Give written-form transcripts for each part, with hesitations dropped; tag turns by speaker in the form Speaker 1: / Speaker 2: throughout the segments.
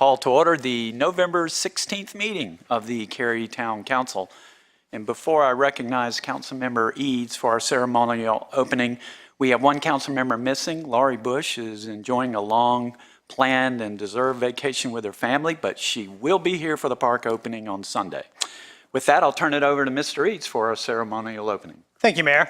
Speaker 1: call to order the November 16th meeting of the Cary Town Council. And before I recognize Councilmember Eads for our ceremonial opening, we have one council member missing. Laurie Bush is enjoying a long planned and deserved vacation with her family, but she will be here for the park opening on Sunday. With that, I'll turn it over to Mr. Eads for our ceremonial opening.
Speaker 2: Thank you, Mayor.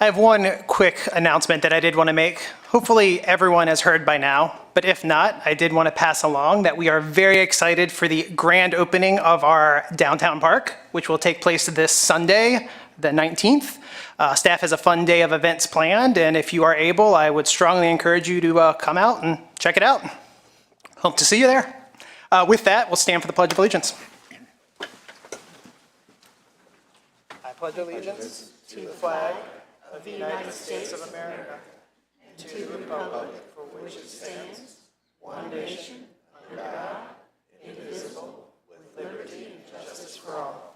Speaker 2: I have one quick announcement that I did want to make. Hopefully everyone has heard by now, but if not, I did want to pass along that we are very excited for the grand opening of our downtown park, which will take place this Sunday, the 19th. Staff has a fun day of events planned, and if you are able, I would strongly encourage you to come out and check it out. Hope to see you there. With that, we'll stand for the Pledge of Allegiance. I pledge allegiance to the flag of the United States of America, and to the republic for which it stands, one nation, under God, indivisible, with liberty and justice for all.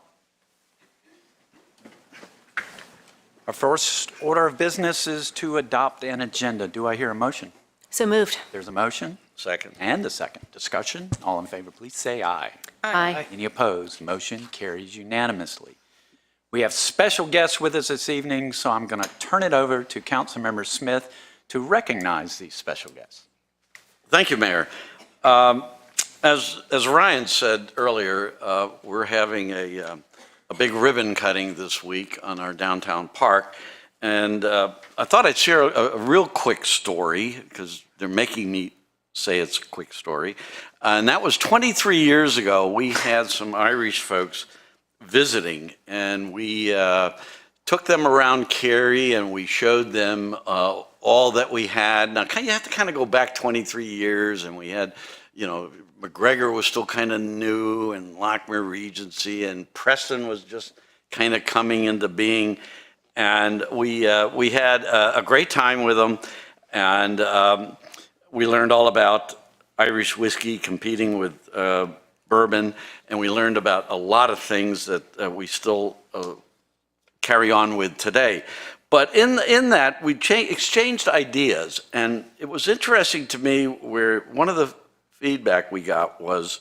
Speaker 1: Our first order of business is to adopt an agenda. Do I hear a motion?
Speaker 3: So moved.
Speaker 1: There's a motion.
Speaker 4: Second.
Speaker 1: And a second. Discussion. All in favor, please say aye.
Speaker 3: Aye.
Speaker 1: Any opposed? Motion carries unanimously. We have special guests with us this evening, so I'm going to turn it over to Councilmember Smith to recognize these special guests.
Speaker 4: Thank you, Mayor. As Ryan said earlier, we're having a big ribbon cutting this week on our downtown park. And I thought I'd share a real quick story because they're making me say it's a quick story. And that was 23 years ago. We had some Irish folks visiting, and we took them around Cary and we showed them all that we had. Now, you have to kind of go back 23 years, and we had, McGregor was still kind of new, and Lockmere Regency, and Preston was just kind of coming into being. And we had a great time with them, and we learned all about Irish whiskey competing with bourbon, and we learned about a lot of things that we still carry on with today. But in that, we exchanged ideas, and it was interesting to me where one of the feedback we got was,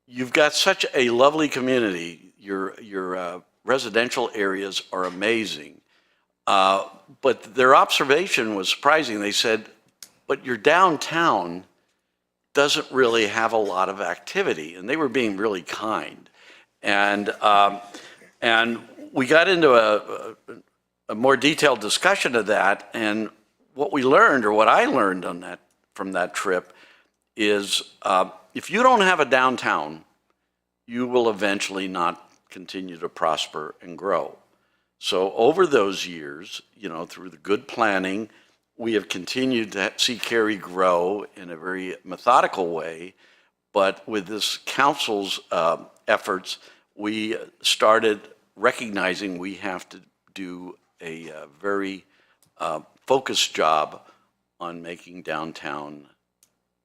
Speaker 4: you've got such a lovely community, your residential areas are amazing, but their observation was surprising. They said, but your downtown doesn't really have a lot of activity, and they were being really kind. And we got into a more detailed discussion of that, and what we learned, or what I learned from that trip, is if you don't have a downtown, you will eventually not continue to prosper and grow. So over those years, through the good planning, we have continued to see Cary grow in a very methodical way, but with this council's efforts, we started recognizing we have to do a very focused job on making downtown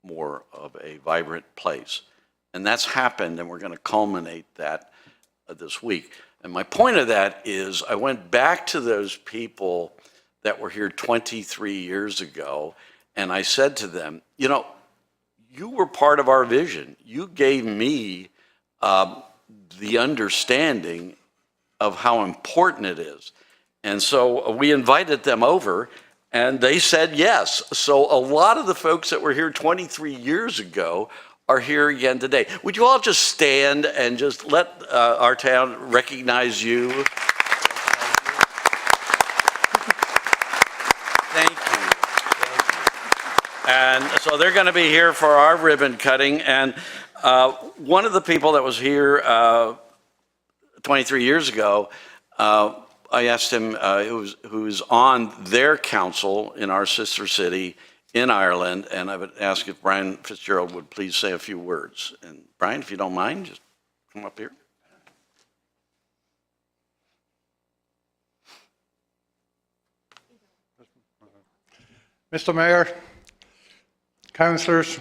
Speaker 4: more of a vibrant place. And that's happened, and we're going to culminate that this week. And my point of that is I went back to those people that were here 23 years ago, and I said to them, you were part of our vision. You gave me the understanding of how important it is. And so we invited them over, and they said yes. So a lot of the folks that were here 23 years ago are here again today. Would you all just stand and just let our town recognize you? Thank you. And so they're going to be here for our ribbon cutting. And one of the people that was here 23 years ago, I asked him who's on their council in our sister city in Ireland, and I would ask if Brian Fitzgerald would please say a few words. And Brian, if you don't mind, just come up here.
Speaker 5: Mr. Mayor, councillors,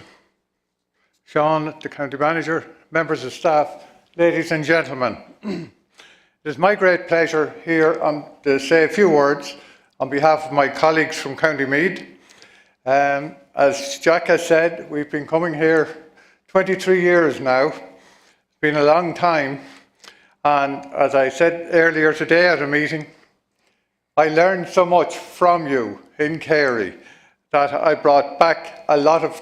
Speaker 5: Sean, the county manager, members of staff, ladies and gentlemen, it is my great pleasure here to say a few words on behalf of my colleagues from County Meath. As Jack has said, we've been coming here 23 years now. It's been a long time. And as I said earlier today at a meeting, I learned so much from you in Cary that I brought back a lot of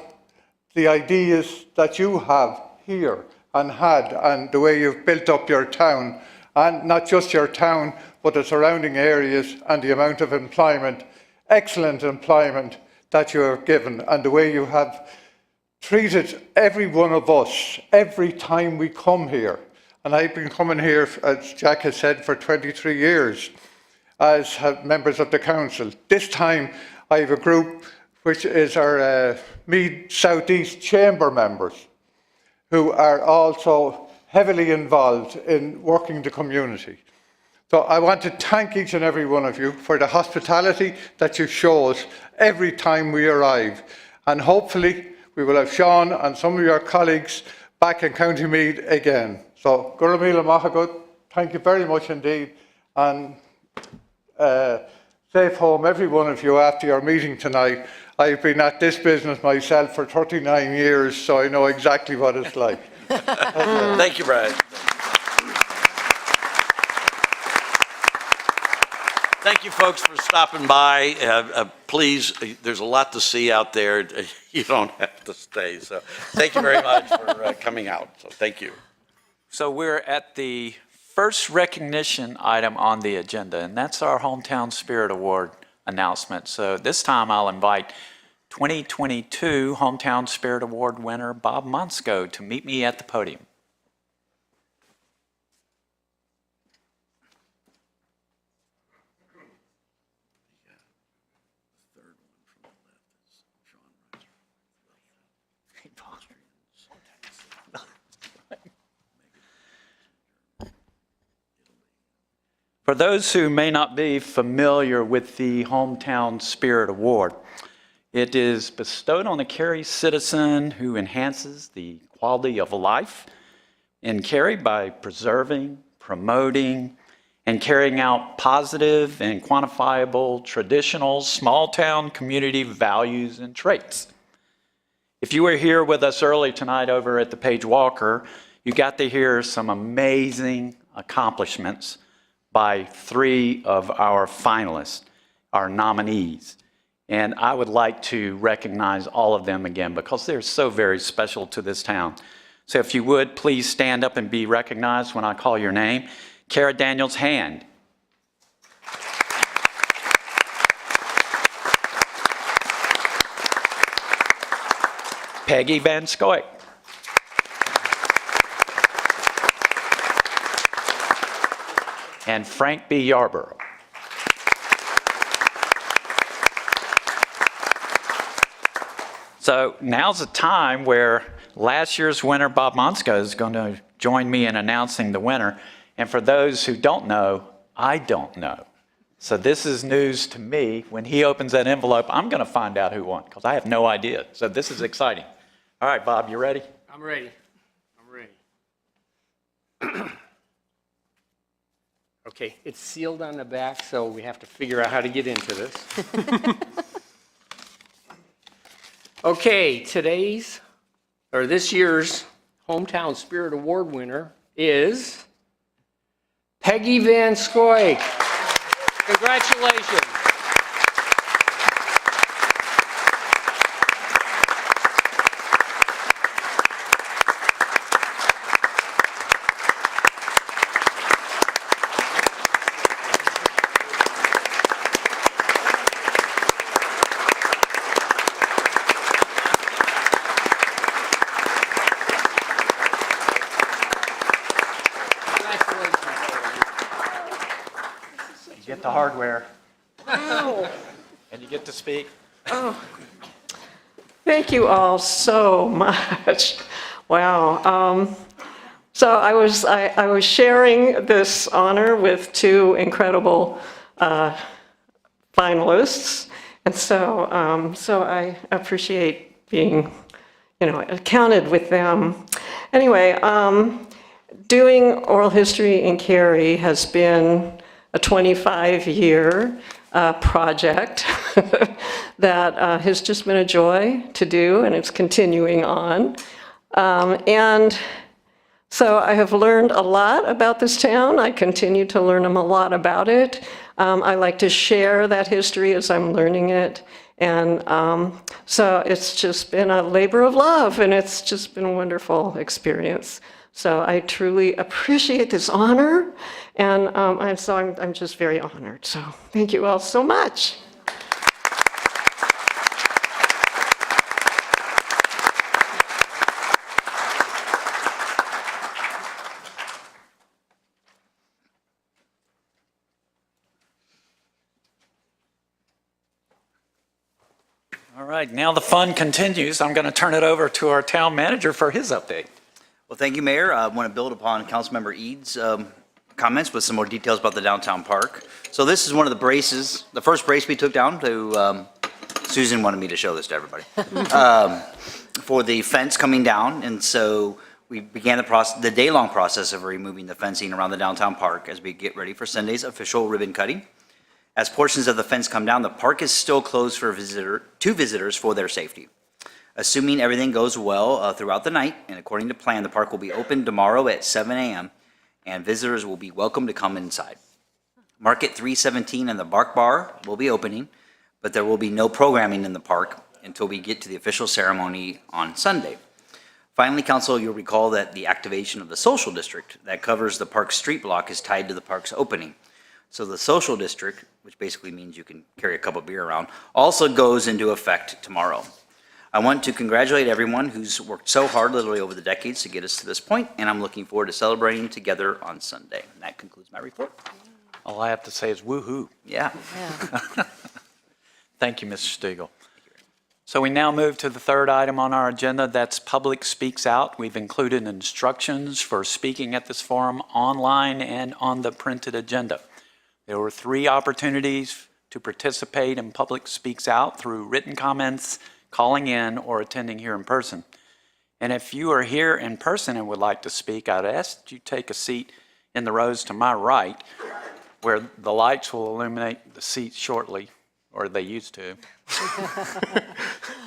Speaker 5: the ideas that you have here and had, and the way you've built up your town, and not just your town, but the surrounding areas, and the amount of employment, excellent employment that you have given, and the way you have treated every one of us every time we come here. And I've been coming here, as Jack has said, for 23 years as members of the council. This time I have a group which is our Meath South East Chamber members, who are also heavily involved in working the community. So I want to thank each and every one of you for the hospitality that you show us every time we arrive. And hopefully we will have Sean and some of your colleagues back in County Meath again. So, Guramila Mahagud, thank you very much indeed. And safe home, every one of you, after your meeting tonight. I've been at this business myself for 39 years, so I know exactly what it's like.
Speaker 4: Thank you, Brian. Thank you, folks, for stopping by. Please, there's a lot to see out there. You don't have to stay. So thank you very much for coming out. So thank you.
Speaker 1: So we're at the first recognition item on the agenda, and that's our Hometown Spirit Award announcement. So this time I'll invite 2022 Hometown Spirit Award winner Bob Monsko to meet me at the podium. For those who may not be familiar with the Hometown Spirit Award, it is bestowed on a Cary citizen who enhances the quality of life in Cary by preserving, promoting, and carrying out positive and quantifiable traditional small-town community values and traits. If you were here with us early tonight over at the Page Walker, you got to hear some amazing accomplishments by 3 of our finalists, our nominees. And I would like to recognize all of them again because they're so very special to this town. So if you would, please stand up and be recognized when I call your name. Kara Daniels Hand. Peggy Van Scoik. And Frank B. Yarborough. So now's the time where last year's winner, Bob Monsko, is going to join me in announcing the winner. And for those who don't know, I don't know. So this is news to me. When he opens that envelope, I'm going to find out who won because I have no idea. So this is exciting. All right, Bob, you ready?
Speaker 3: I'm ready. Okay, it's sealed on the back, so we have to figure out how to get into this. Okay, this year's Hometown Spirit Award winner is Peggy Van Scoik. Congratulations.
Speaker 1: You get the hardware. And you get to speak.
Speaker 6: Thank you all so much. Wow. So I was sharing this honor with 2 incredible finalists, and so I appreciate being, counted with them. Anyway, doing oral history in Cary has been a 25-year project that has just been a joy to do, and it's continuing on. And so I have learned a lot about this town. I continue to learn a lot about it. I like to share that history as I'm learning it. And so it's just been a labor of love, and it's just been a wonderful experience. So I truly appreciate this honor, and I'm just very honored. So thank you all so much.
Speaker 1: All right, now the fun continues. I'm going to turn it over to our town manager for his update.
Speaker 7: Well, thank you, Mayor. I want to build upon Councilmember Eads' comments with some more details about the downtown park. So this is one of the braces, the first brace we took down to, Susan wanted me to show this to everybody, for the fence coming down. And so we began the day-long process of removing the fencing around the downtown park as we get ready for Sunday's official ribbon cutting. As portions of the fence come down, the park is still closed for visitors for their safety. Assuming everything goes well throughout the night, and according to plan, the park will be open tomorrow at 7 a.m., and visitors will be welcome to come inside. Market 317 and the Bark Bar will be opening, but there will be no programming in the park until we get to the official ceremony on Sunday. Finally, Council, you'll recall that the activation of the social district that covers the park street block is tied to the park's opening. So the social district, which basically means you can carry a cup of beer around, also goes into effect tomorrow. I want to congratulate everyone who's worked so hard literally over the decades to get us to this point, and I'm looking forward to celebrating together on Sunday. And that concludes my report.
Speaker 1: All I have to say is woo-hoo.
Speaker 7: Yeah.
Speaker 1: Thank you, Mr. Stegall. So we now move to the third item on our agenda, that's Public Speaks Out. We've included instructions for speaking at this forum online and on the printed agenda. There were 3 opportunities to participate in Public Speaks Out through written comments, calling in, or attending here in person. And if you are here in person and would like to speak, I'd ask that you take a seat in the rows to my right, where the lights will illuminate the seats shortly, or they used to.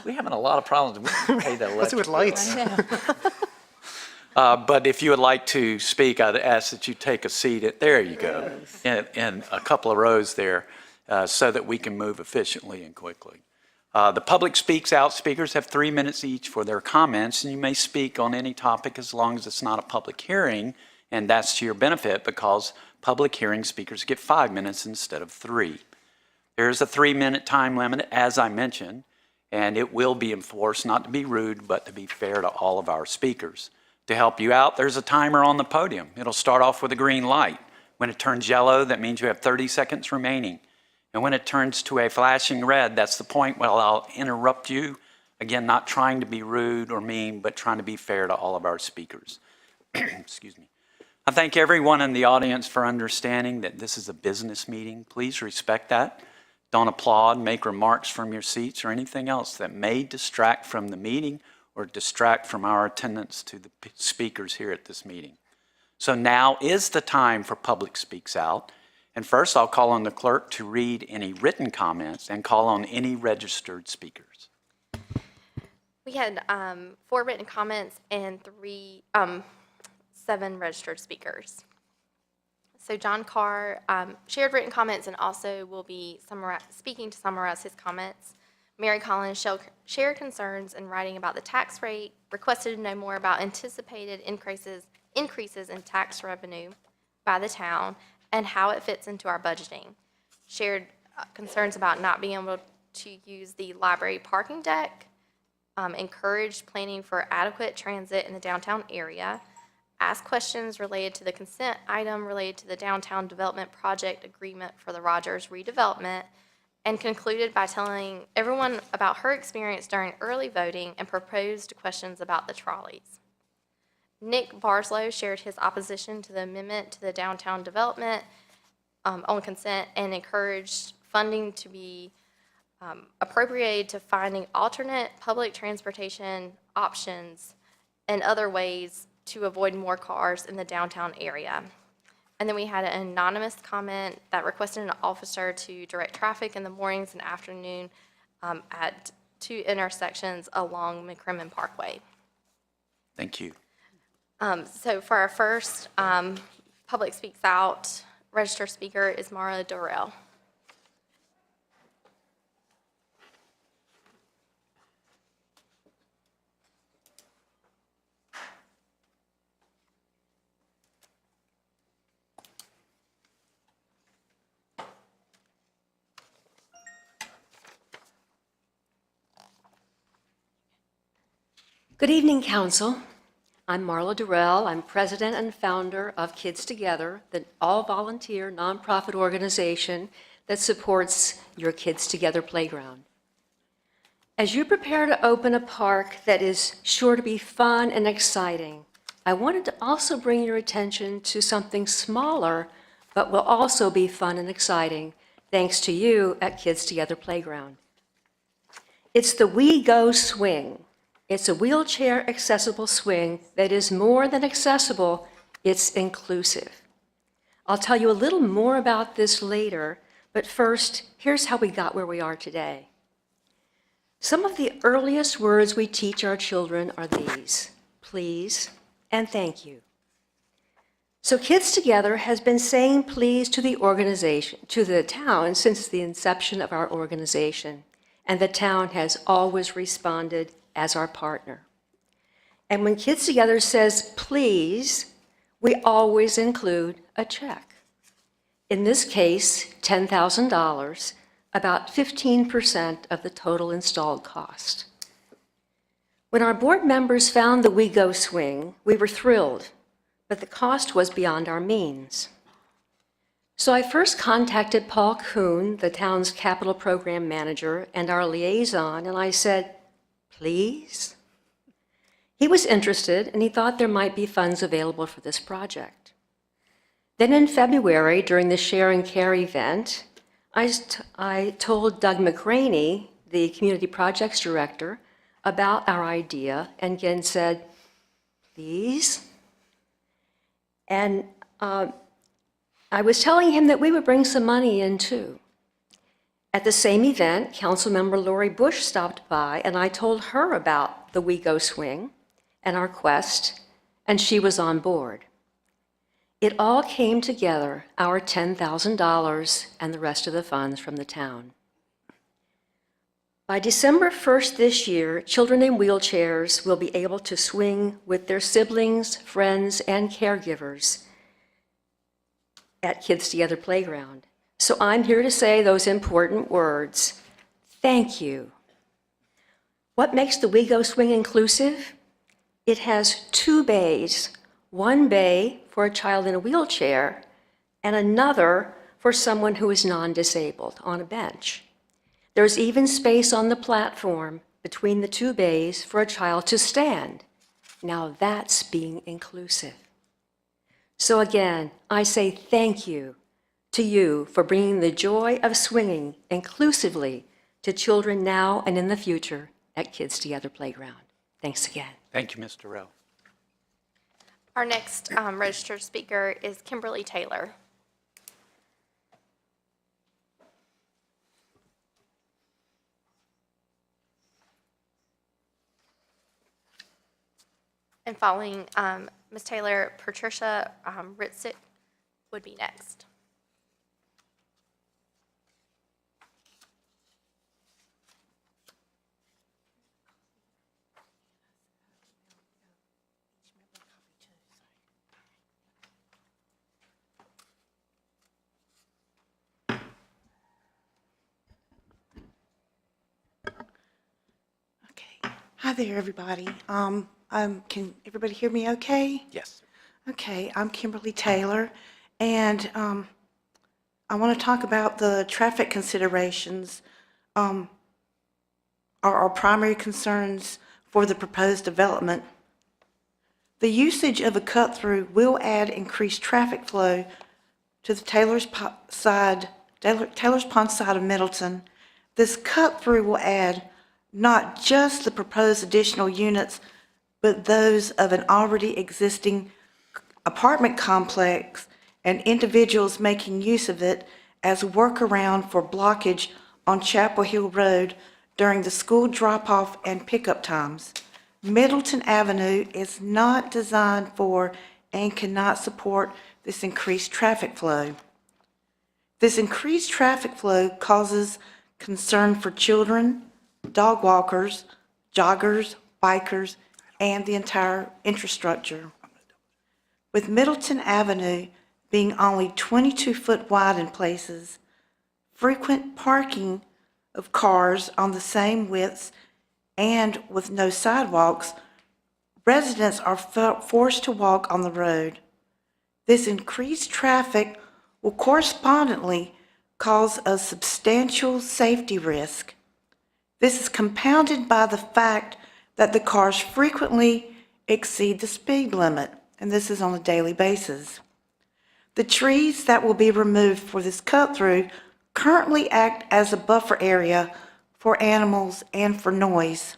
Speaker 1: We're having a lot of problems. We can pay that
Speaker 2: What's it with lights?
Speaker 1: But if you would like to speak, I'd ask that you take a seat. There you go, in a couple of rows there, so that we can move efficiently and quickly. The Public Speaks Out speakers have 3 minutes each for their comments, and you may speak on any topic as long as it's not a public hearing, and that's to your benefit because public hearing speakers get 5 minutes instead of 3. There is a 3-minute time limit, as I mentioned, and it will be enforced, not to be rude, but to be fair to all of our speakers. To help you out, there's a timer on the podium. It'll start off with a green light. When it turns yellow, that means you have 30 seconds remaining. And when it turns to a flashing red, that's the point where I'll interrupt you. Again, not trying to be rude or mean, but trying to be fair to all of our speakers. Excuse me. I thank everyone in the audience for understanding that this is a business meeting. Please respect that. Don't applaud, make remarks from your seats, or anything else that may distract from the meeting or distract from our attendance to the speakers here at this meeting. So now is the time for Public Speaks Out. And first, I'll call on the clerk to read any written comments and call on any registered speakers.
Speaker 8: We had 4 written comments and 7 registered speakers. So John Carr shared written comments and also will be speaking to summarize his comments. Mary Collins shared concerns in writing about the tax rate, requested to know more about anticipated increases in tax revenue by the town and how it fits into our budgeting. Shared concerns about not being able to use the library parking deck, encouraged planning for adequate transit in the downtown area, asked questions related to the consent item related to the downtown development project agreement for the Rogers redevelopment, and concluded by telling everyone about her experience during early voting and proposed questions about the trolleys. Nick Barslow shared his opposition to the amendment to the downtown development on consent and encouraged funding to be appropriated to finding alternate public transportation options and other ways to avoid more cars in the downtown area. And then we had an anonymous comment that requested an officer to direct traffic in the mornings and afternoon at 2 intersections along McCrimmon Parkway.
Speaker 1: Thank you.
Speaker 8: So for our first Public Speaks Out registered speaker is Mara Dorrell.
Speaker 9: Good evening, Council. I'm Marla Durrell. I'm president and founder of Kids Together, the all-volunteer nonprofit organization that supports your Kids Together playground. As you prepare to open a park that is sure to be fun and exciting, I wanted to also bring your attention to something smaller, but will also be fun and exciting, thanks to you at Kids Together Playground. It's the We Go Swing. It's a wheelchair-accessible swing that is more than accessible, it's inclusive. I'll tell you a little more about this later, but first, here's how we got where we are today. Some of the earliest words we teach our children are these: please and thank you. So Kids Together has been saying please to the organization, to the town, since the inception of our organization, and the town has always responded as our partner. And when Kids Together says please, we always include a check. In this case, $10,000, about 15% of the total installed cost. When our board members found the We Go swing, we were thrilled, but the cost was beyond our means. So I first contacted Paul Kuhn, the town's capital program manager, and our liaison, and I said, please? He was interested, and he thought there might be funds available for this project. Then in February, during the Share Cary event, I told Doug McRaney, the Community Projects Director, about our idea, and again said, please? And I was telling him that we would bring some money in too. At the same event, Councilmember Lori Bush stopped by, and I told her about the We Go swing and our quest, and she was on board. It all came together, our $10,000 and the rest of the funds from the town. By December 1st this year, children in wheelchairs will be able to swing with their siblings, friends, and caregivers at Kids Together Playground. So I'm here to say those important words. Thank you. What makes the We Go swing inclusive? It has 2 bays, one bay for a child in a wheelchair and another for someone who is non-disabled on a bench. There's even space on the platform between the 2 bays for a child to stand. Now that's being inclusive. So again, I say thank you to you for bringing the joy of swinging inclusively to children now and in the future at Kids Together Playground. Thanks again.
Speaker 1: Thank you, Mr. Rowe.
Speaker 8: Our next registered speaker is Kimberly Taylor. And following Ms. Taylor, Patricia Ritzik would be next.
Speaker 10: Okay. Hi there, everybody. Can everybody hear me okay?
Speaker 1: Yes.
Speaker 10: Okay, I'm Kimberly Taylor, and I want to talk about the traffic considerations, our primary concerns for the proposed development. The usage of a cut-through will add increased traffic flow to the Taylor's Pond side of Middleton. This cut-through will add not just the proposed additional units, but those of an already existing apartment complex and individuals making use of it as a workaround for blockage on Chapel Hill Road during the school drop-off and pickup times. Middleton Avenue is not designed for and cannot support this increased traffic flow. This increased traffic flow causes concern for children, dog walkers, joggers, bikers, and the entire infrastructure. With Middleton Avenue being only 22 foot wide in places, frequent parking of cars on the same widths and with no sidewalks, residents are forced to walk on the road. This increased traffic will correspondingly cause a substantial safety risk. This is compounded by the fact that the cars frequently exceed the speed limit, and this is on a daily basis. The trees that will be removed for this cut-through currently act as a buffer area for animals and for noise.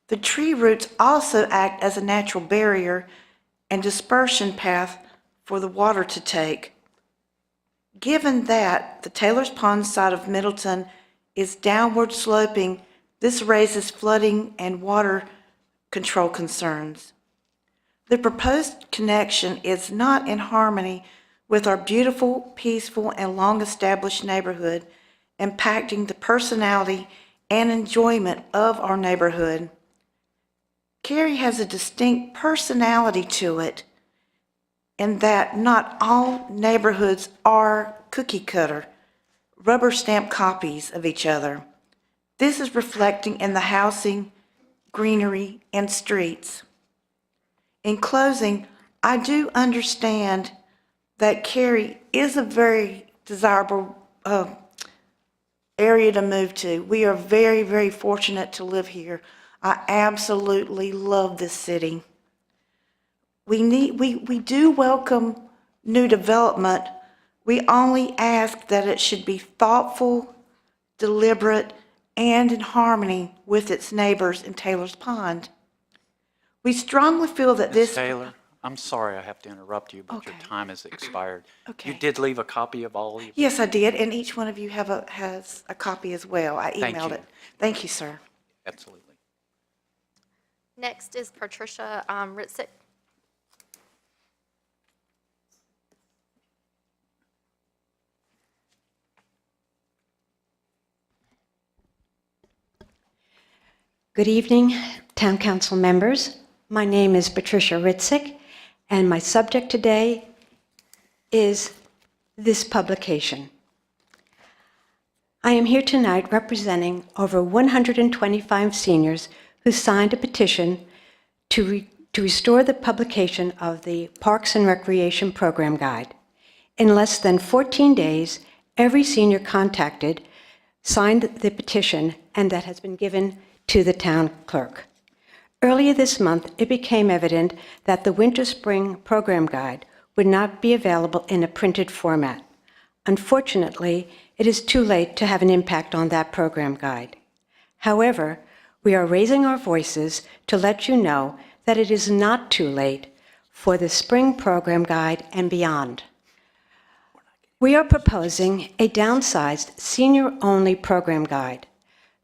Speaker 10: The tree roots also act as a natural barrier and dispersion path for the water to take. Given that the Taylor's Pond side of Middleton is downward sloping, this raises flooding and water control concerns. The proposed connection is not in harmony with our beautiful, peaceful, and long-established neighborhood, impacting the personality and enjoyment of our neighborhood. Cary has a distinct personality to it, in that not all neighborhoods are cookie cutter, rubber stamp copies of each other. This is reflecting in the housing, greenery, and streets. In closing, I do understand that Cary is a very desirable area to move to. We are very, very fortunate to live here. I absolutely love this city. We do welcome new development. We only ask that it should be thoughtful, deliberate, and in harmony with its neighbors in Taylor's Pond. We strongly feel that
Speaker 1: Ms.
Speaker 10: this...
Speaker 1: Taylor, I'm sorry I have to interrupt you, but your
Speaker 10: Okay.
Speaker 1: time has expired.
Speaker 10: Okay.
Speaker 1: You did leave a copy of all of your...
Speaker 10: Yes, I did, and each one of you has a copy as well. I
Speaker 1: Thank
Speaker 10: emailed
Speaker 1: you.
Speaker 10: it. Thank you, sir.
Speaker 1: Absolutely.
Speaker 8: Next is Patricia Ritzik.
Speaker 11: Good evening, Town Council members. My name is Patricia Ritzik, and my subject today is this publication. I am here tonight representing over 125 seniors who signed a petition to restore the publication of the Parks and Recreation Program Guide. In less than 14 days, every senior contacted signed the petition, and that has been given to the town clerk. Earlier this month, it became evident that the Winter-Spring Program Guide would not be available in a printed format. Unfortunately, it is too late to have an impact on that program guide. However, we are raising our voices to let you know that it is not too late for the Spring Program Guide and beyond. We are proposing a downsized senior-only program guide.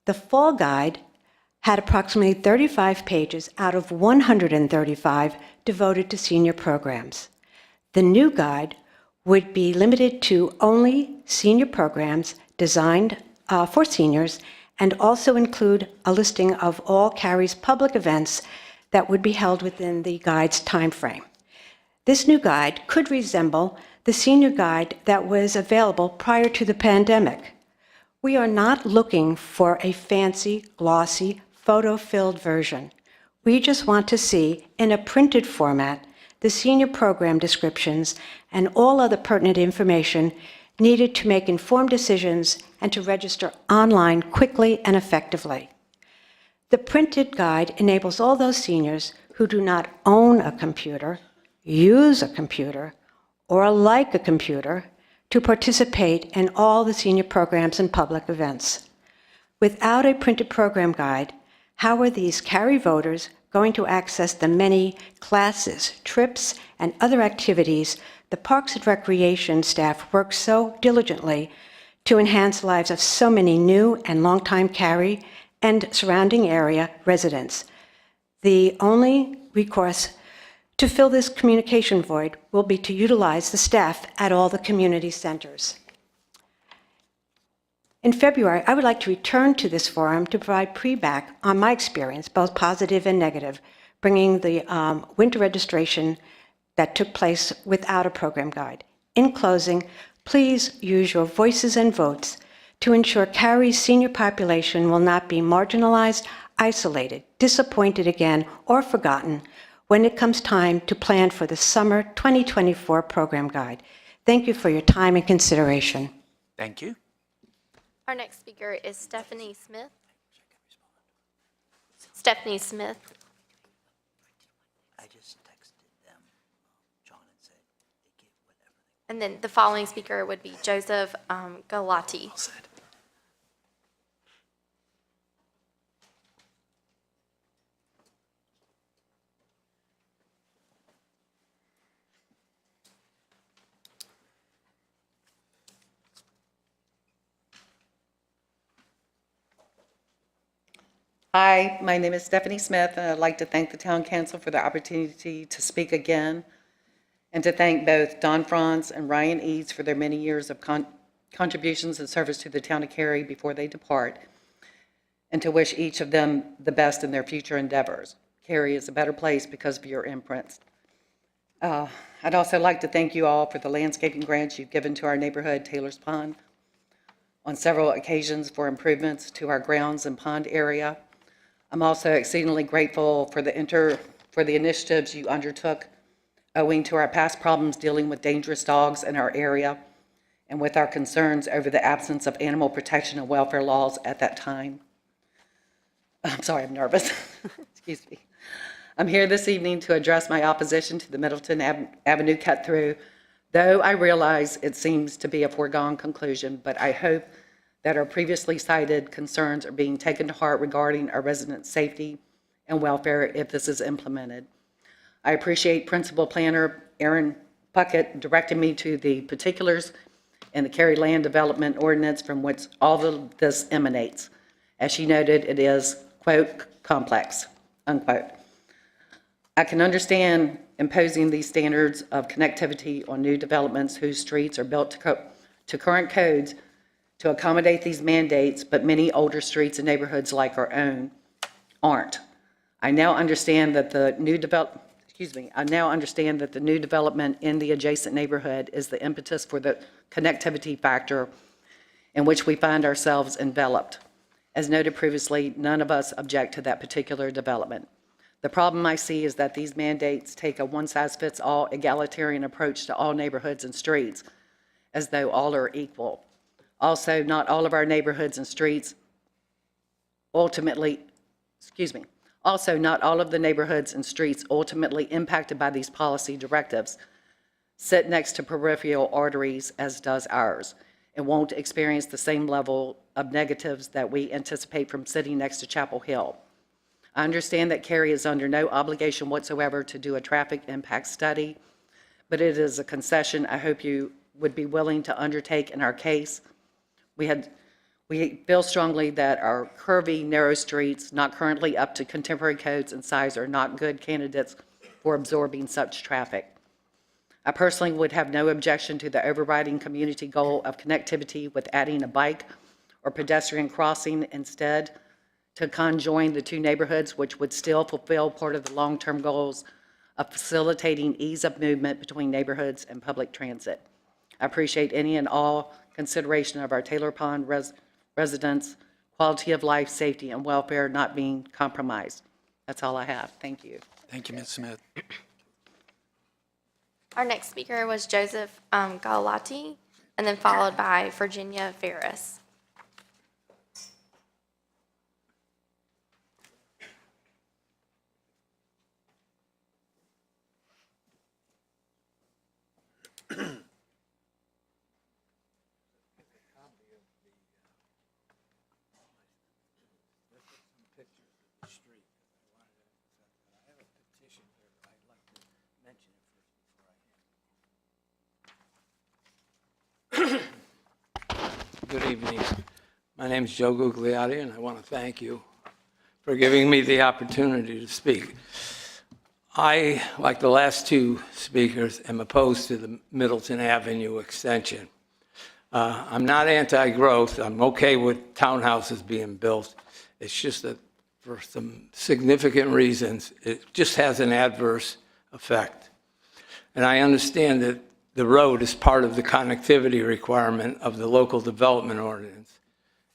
Speaker 11: The Fall Guide had approximately 35 pages out of 135 devoted to senior programs. The new guide would be limited to only senior programs designed for seniors, and also include a listing of all Cary's public events that would be held within the guide's timeframe. This new guide could resemble the senior guide that was available prior to the pandemic. We are not looking for a fancy, glossy, photo-filled version. We just want to see, in a printed format, the senior program descriptions and all other pertinent information needed to make informed decisions and to register online quickly and effectively. The printed guide enables all those seniors who do not own a computer, use a computer, or like a computer to participate in all the senior programs and public events. Without a printed program guide, how are these Cary voters going to access the many classes, trips, and other activities the Parks and Recreation staff work so diligently to enhance the lives of so many new and longtime Cary and surrounding area residents? The only recourse to fill this communication void will be to utilize the staff at all the community centers. In February, I would like to return to this forum to provide feedback on my experience, both positive and negative, bringing the winter registration that took place without a program guide. In closing, please use your voices and votes to ensure Cary's senior population will not be marginalized, isolated, disappointed again, or forgotten when it comes time to plan for the summer 2024 program guide. Thank you for your time and consideration.
Speaker 1: Thank you.
Speaker 8: Our next speaker is Stephanie Smith. Stephanie Smith.
Speaker 7: I just texted them, John, and said, they get whatever.
Speaker 8: And then the following speaker would be Joseph Galati.
Speaker 12: Hi, my name is Stephanie Smith, and I'd like to thank the Town Council for the opportunity to speak again, and to thank both Don Franz and Ryan Eads for their many years of contributions and service to the town of Cary before they depart, and to wish each of them the best in their future endeavors. Cary is a better place because of your imprints. I'd also like to thank you all for the landscaping grants you've given to our neighborhood, Taylor's Pond, on several occasions for improvements to our grounds and pond area. I'm also exceedingly grateful for the initiatives you undertook owing to our past problems dealing with dangerous dogs in our area and with our concerns over the absence of animal protection and welfare laws at that time. I'm sorry, I'm nervous. Excuse me. I'm here this evening to address my opposition to the Middleton Avenue cut-through, though I realize it seems to be a foregone conclusion, but I hope that our previously cited concerns are being taken to heart regarding our residents' safety and welfare if this is implemented. I appreciate Principal Planner Aaron Puckett directing me to the particulars in the Cary Land Development Ordinance from which all of this emanates. As she noted, it is, quote, complex, unquote. I can understand imposing these standards of connectivity on new developments whose streets are built to current codes to accommodate these mandates, but many older streets and neighborhoods like our own aren't. I now understand that the new development in the adjacent neighborhood is the impetus for the connectivity factor in which we find ourselves enveloped. As noted previously, none of us object to that particular development. The problem I see is that these mandates take a one-size-fits-all egalitarian approach to all neighborhoods and streets, as though all are equal. Also, not all of our neighborhoods and streets Also, not all of the neighborhoods and streets ultimately impacted by these policy directives sit next to peripheral arteries as does ours, and won't experience the same level of negatives that we anticipate from sitting next to Chapel Hill. I understand that Cary is under no obligation whatsoever to do a traffic impact study, but it is a concession I hope you would be willing to undertake in our case. We feel strongly that our curvy, narrow streets, not currently up to contemporary codes and size, are not good candidates for absorbing such traffic. I personally would have no objection to the overriding community goal of connectivity with adding a bike or pedestrian crossing instead to conjoin the two neighborhoods, which would still fulfill part of the long-term goals of facilitating ease of movement between neighborhoods and public transit. I appreciate any and all consideration of our Taylor Pond residents' quality of life, safety, and welfare not being compromised. That's all I have. Thank you.
Speaker 1: Thank you, Ms. Smith.
Speaker 8: Our next speaker was Joseph Galati, and then followed by Virginia Ferris.
Speaker 13: Good evening. My name is Joe Gugliotti, and I want to thank you for giving me the opportunity to speak. I, like the last two speakers, am opposed to the Middleton Avenue extension. I'm not anti-growth. I'm okay with townhouses being built. It's just that for some significant reasons, it just has an adverse effect. And I understand that the road is part of the connectivity requirement of the local development ordinance.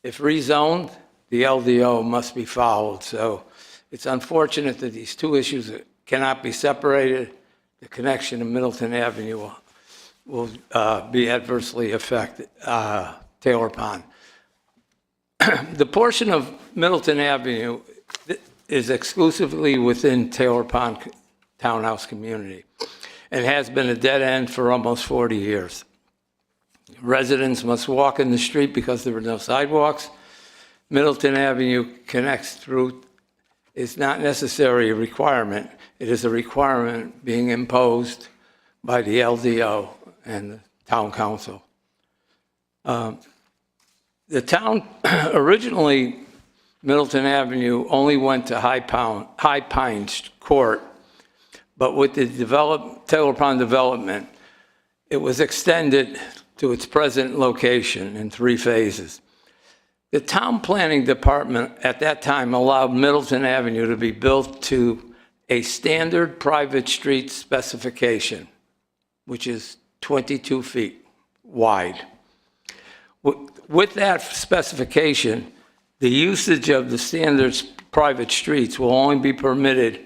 Speaker 13: If rezoned, the LDO must be followed. So it's unfortunate that these two issues cannot be separated. The connection to Middleton Avenue will be adversely affected, Taylor Pond. The portion of Middleton Avenue is exclusively within Taylor Pond Townhouse community and has been a dead end for almost 40 years. Residents must walk in the street because there are no sidewalks. Middleton Avenue connects through is not necessarily a requirement. It is a requirement being imposed by the LDO and the town council. The town, originally, Middleton Avenue only went to High Pines Court, but with the Taylor Pond development, it was extended to its present location in 3 phases. The town planning department at that time allowed Middleton Avenue to be built to a standard private street specification, which is 22 feet wide. With that specification, the usage of the standard private streets will only be permitted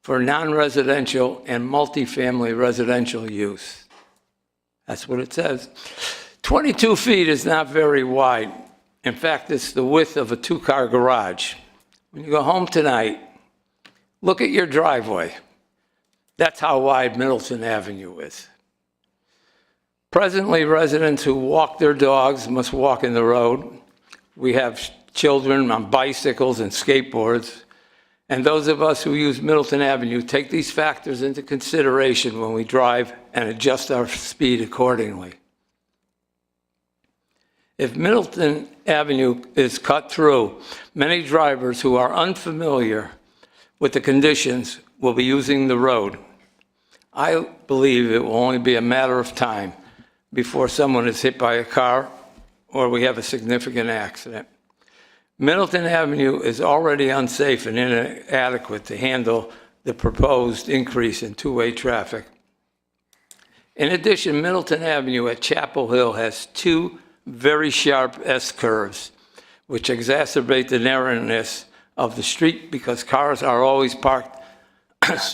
Speaker 13: for non-residential and multifamily residential use. That's what it says. 22 feet is not very wide. In fact, it's the width of a 2-car garage. When you go home tonight, look at your driveway. That's how wide Middleton Avenue is. Presently, residents who walk their dogs must walk in the road. We have children on bicycles and skateboards. And those of us who use Middleton Avenue take these factors into consideration when we drive and adjust our speed accordingly. If Middleton Avenue is cut through, many drivers who are unfamiliar with the conditions will be using the road. I believe it will only be a matter of time before someone is hit by a car or we have a significant accident. Middleton Avenue is already unsafe and inadequate to handle the proposed increase in two-way traffic. In addition, Middleton Avenue at Chapel Hill has 2 very sharp S-curves, which exacerbate the narrowness of the street because cars are always parked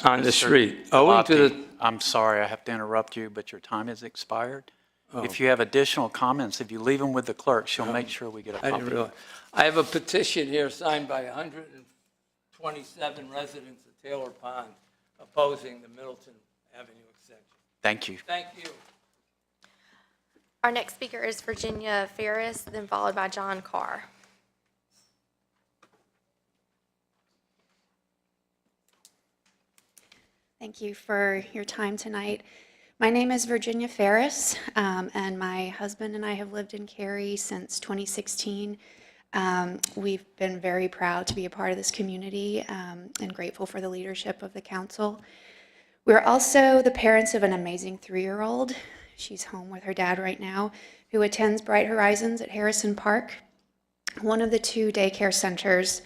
Speaker 13: on the street. Owing to the
Speaker 1: I'm sorry, I have to interrupt you, but your time has expired. If you have additional comments, if you leave them with the clerk, she'll make sure we get a
Speaker 13: I
Speaker 1: copy.
Speaker 13: didn't realize. I have a petition here signed by 127 residents of Taylor Pond opposing the Middleton Avenue extension.
Speaker 1: Thank you.
Speaker 13: Thank you.
Speaker 8: Our next speaker is Virginia Ferris, then followed by John Carr.
Speaker 14: Thank you for your time tonight. My name is Virginia Ferris, and my husband and I have lived in Cary since 2016. We've been very proud to be a part of this community and grateful for the leadership of the council. We're also the parents of an amazing 3-year-old. She's home with her dad right now, who attends Bright Horizons at Harrison Park, one of the 2 daycare centers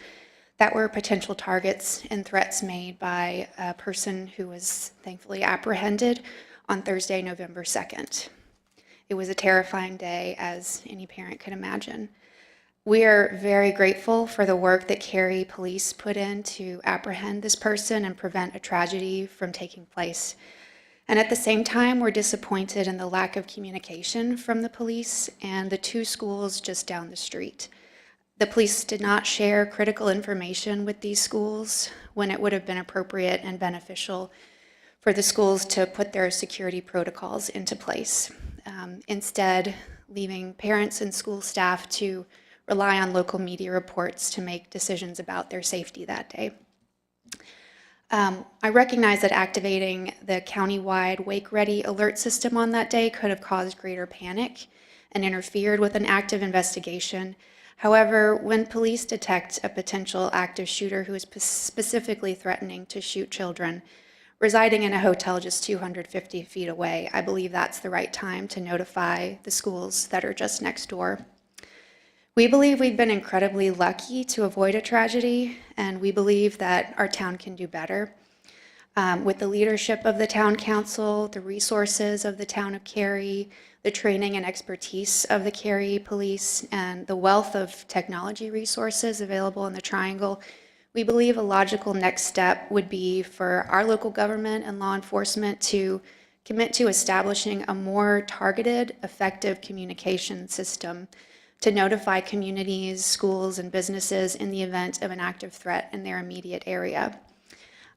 Speaker 14: that were potential targets and threats made by a person who was thankfully apprehended on Thursday, November 2nd. It was a terrifying day, as any parent could imagine. We are very grateful for the work that Cary Police put in to apprehend this person and prevent a tragedy from taking place. And at the same time, we're disappointed in the lack of communication from the police and the 2 schools just down the street. The police did not share critical information with these schools when it would have been appropriate and beneficial for the schools to put their security protocols into place. Instead, leaving parents and school staff to rely on local media reports to make decisions about their safety that day. I recognize that activating the county-wide Wake Ready alert system on that day could have caused greater panic and interfered with an active investigation. However, when police detect a potential active shooter who is specifically threatening to shoot children residing in a hotel just 250 feet away, I believe that's the right time to notify the schools that are just next door. We believe we've been incredibly lucky to avoid a tragedy, and we believe that our town can do better. With the leadership of the town council, the resources of the town of Cary, the training and expertise of the Cary police, and the wealth of technology resources available in the Triangle, we believe a logical next step would be for our local government and law enforcement to commit to establishing a more targeted, effective communication system to notify communities, schools, and businesses in the event of an active threat in their immediate area.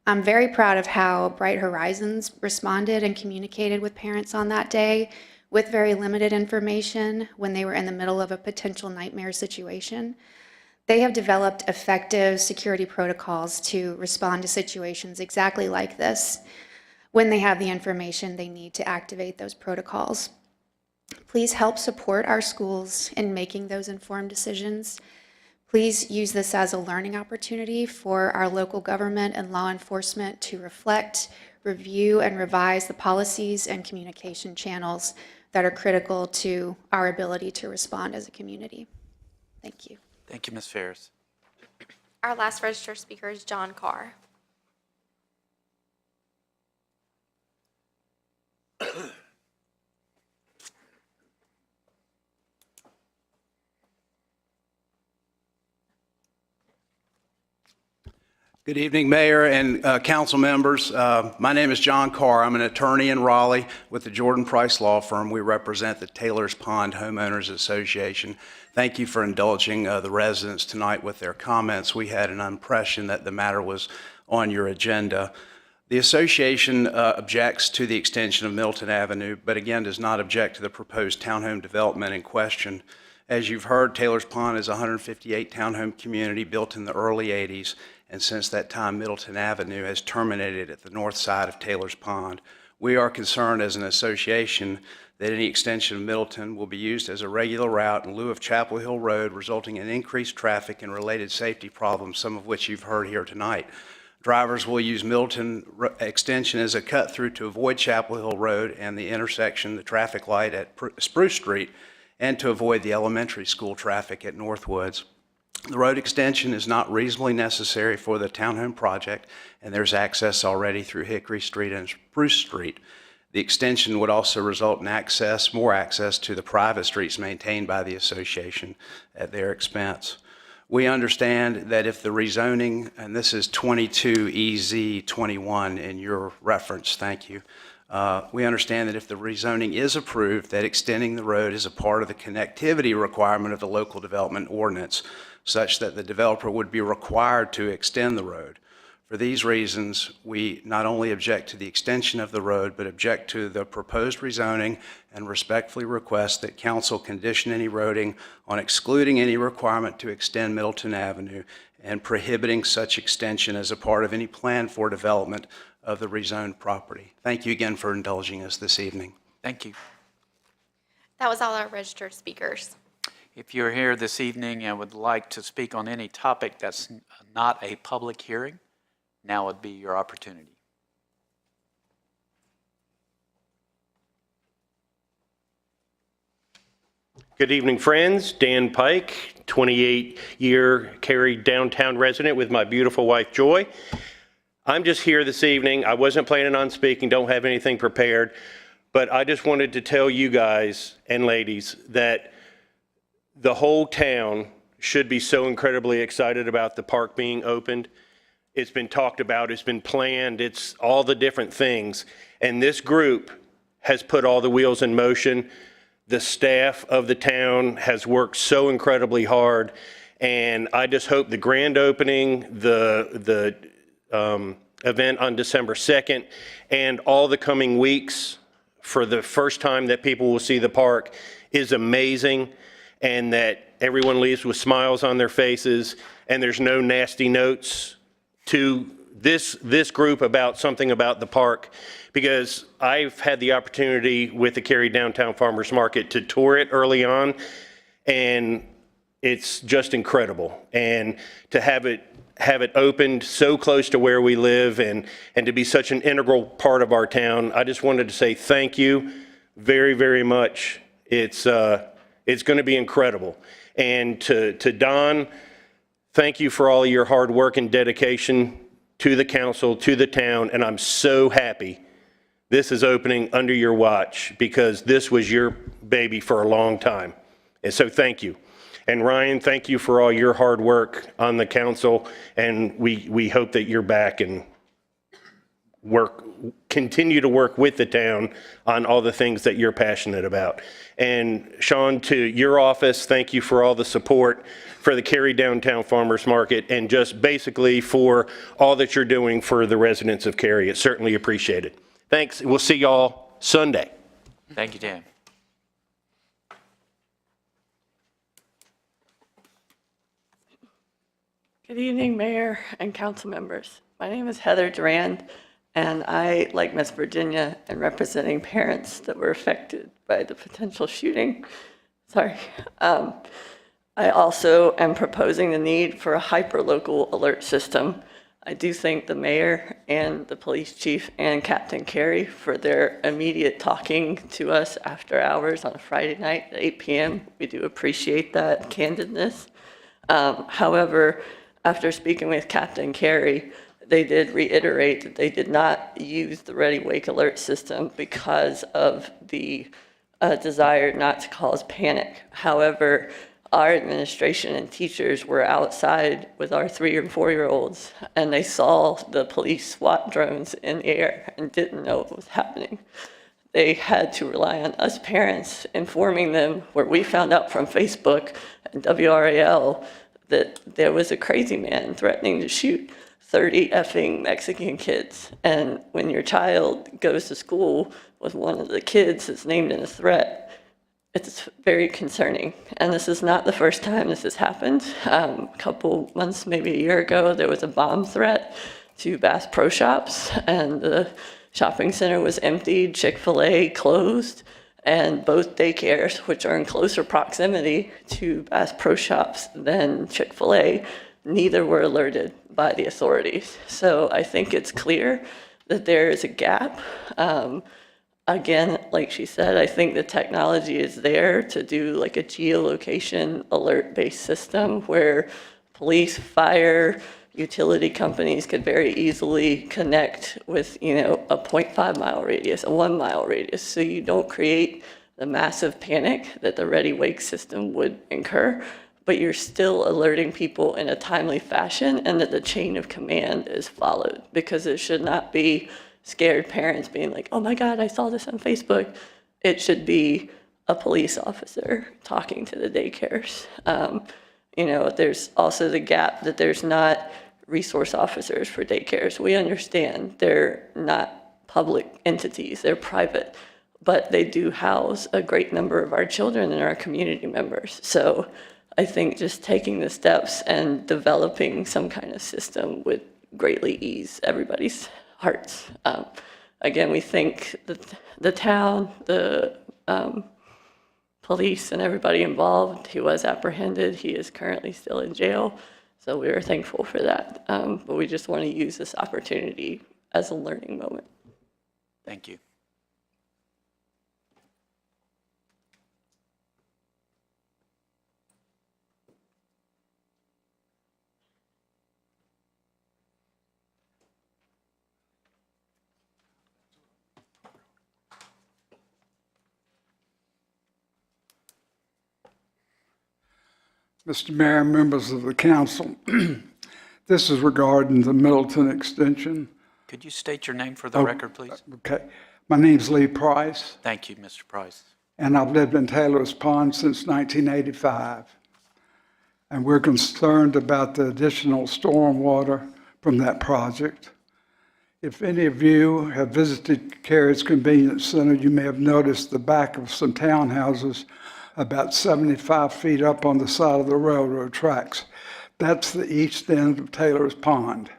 Speaker 14: I'm very proud of how Bright Horizons responded and communicated with parents on that day with very limited information when they were in the middle of a potential nightmare situation. They have developed effective security protocols to respond to situations exactly like this when they have the information they need to activate those protocols. Please help support our schools in making those informed decisions. Please use this as a learning opportunity for our local government and law enforcement to reflect, review, and revise the policies and communication channels that are critical to our ability to respond as a community. Thank you.
Speaker 1: Thank you, Ms. Ferris.
Speaker 8: Our last registered speaker is John Carr.
Speaker 15: Good evening, Mayor and council members. My name is John Carr. I'm an attorney in Raleigh with the Jordan Price Law Firm. We represent the Taylor's Pond Homeowners Association. Thank you for indulging the residents tonight with their comments. We had an impression that the matter was on your agenda. The association objects to the extension of Milton Avenue, but again does not object to the proposed townhome development in question. As you've heard, Taylor's Pond is a 158 townhome community built in the early 80s. And since that time, Middleton Avenue has terminated at the north side of Taylor's Pond. We are concerned as an association that any extension of Middleton will be used as a regular route in lieu of Chapel Hill Road, resulting in increased traffic and related safety problems, some of which you've heard here tonight. Drivers will use Middleton extension as a cut through to avoid Chapel Hill Road and the intersection, the traffic light at Spruce Street, and to avoid the elementary school traffic at Northwoods. The road extension is not reasonably necessary for the townhome project, and there's access already through Hickory Street and Spruce Street. The extension would also result in more access to the private streets maintained by the association at their expense. We understand that if the rezoning, and this is 22 EZ 21 in your reference, thank you. We understand that if the rezoning is approved, that extending the road is a part of the connectivity requirement of the local development ordinance, such that the developer would be required to extend the road. For these reasons, we not only object to the extension of the road, but object to the proposed rezoning and respectfully request that council condition any roading on excluding any requirement to extend Middleton Avenue and prohibiting such extension as a part of any plan for development of the rezoned property. Thank you again for indulging us this evening.
Speaker 1: Thank you.
Speaker 8: That was all our registered speakers.
Speaker 1: If you're here this evening and would like to speak on any topic that's not a public hearing, now would be your opportunity.
Speaker 16: Good evening, friends. Dan Pike, 28-year Cary downtown resident with my beautiful wife, Joy. I'm just here this evening. I wasn't planning on speaking, don't have anything prepared, but I just wanted to tell you guys and ladies that the whole town should be so incredibly excited about the park being opened. It's been talked about, it's been planned, it's all the different things. And this group has put all the wheels in motion. The staff of the town has worked so incredibly hard. And I just hope the grand opening, the event on December 2nd, and all the coming weeks for the first time that people will see the park is amazing, and that everyone leaves with smiles on their faces, and there's no nasty notes to this group about something about the park, because I've had the opportunity with the Cary Downtown Farmers Market to tour it early on, and it's just incredible. And to have it opened so close to where we live and to be such an integral part of our town, I just wanted to say thank you very, very much. It's going to be incredible. And to Don, thank you for all your hard work and dedication to the council, to the town, and I'm so happy this is opening under your watch because this was your baby for a long time. And so thank you. And Ryan, thank you for all your hard work on the council, and we hope that you're back and continue to work with the town on all the things that you're passionate about. And Sean, to your office, thank you for all the support for the Cary Downtown Farmers Market and just basically for all that you're doing for the residents of Cary. It's certainly appreciated. Thanks. We'll see y'all Sunday.
Speaker 1: Thank you, Dan.
Speaker 17: Good evening, Mayor and council members. My name is Heather Durand, and I, like Miss Virginia, am representing parents that were affected by the potential shooting. I also am proposing the need for a hyper-local alert system. I do thank the mayor and the police chief and Captain Cary for their immediate talking to us after hours on a Friday night at 8 p.m. We do appreciate that candidness. However, after speaking with Captain Cary, they did reiterate that they did not use the Ready Wake Alert system because of the desire not to cause panic. However, our administration and teachers were outside with our 3- and 4-year-olds, and they saw the police SWAT drones in the air and didn't know what was happening. They had to rely on us parents informing them, where we found out from Facebook and WRAL that there was a crazy man threatening to shoot 30 effing Mexican kids. And when your child goes to school with one of the kids that's named in a threat, it's very concerning. And this is not the first time this has happened. A couple months, maybe a year ago, there was a bomb threat to Bass Pro Shops, and the shopping center was emptied, Chick-fil-A closed, and both daycares, which are in closer proximity to Bass Pro Shops than Chick-fil-A, neither were alerted by the authorities. So I think it's clear that there is a gap. Again, like she said, I think the technology is there to do like a geolocation alert-based system where police, fire, utility companies could very easily connect with, a 0.5-mile radius, a 1-mile radius, so you don't create the massive panic that the Ready Wake system would incur, but you're still alerting people in a timely fashion and that the chain of command is followed, because it should not be scared parents being like, oh my God, I saw this on Facebook. It should be a police officer talking to the daycares. There's also the gap that there's not resource officers for daycares. We understand they're not public entities, they're private, but they do house a great number of our children and our community members. So I think just taking the steps and developing some kind of system would greatly ease everybody's hearts. Again, we think that the town, the police, and everybody involved, he was apprehended. He is currently still in jail, so we are thankful for that. But we just want to use this opportunity as a learning moment.
Speaker 1: Thank you.
Speaker 18: Mr. Mayor, members of the council, this is regarding the Middleton extension.
Speaker 1: Could you state your name for the record, please?
Speaker 18: Okay. My name's Lee Price.
Speaker 1: Thank you, Mr. Price.
Speaker 18: And I've lived in Taylor's Pond since 1985. And we're concerned about the additional storm water from that project. If any of you have visited Cary's Convenience Center, you may have noticed the back of some townhouses about 75 feet up on the side of the railroad tracks. That's the east end of Taylor's Pond.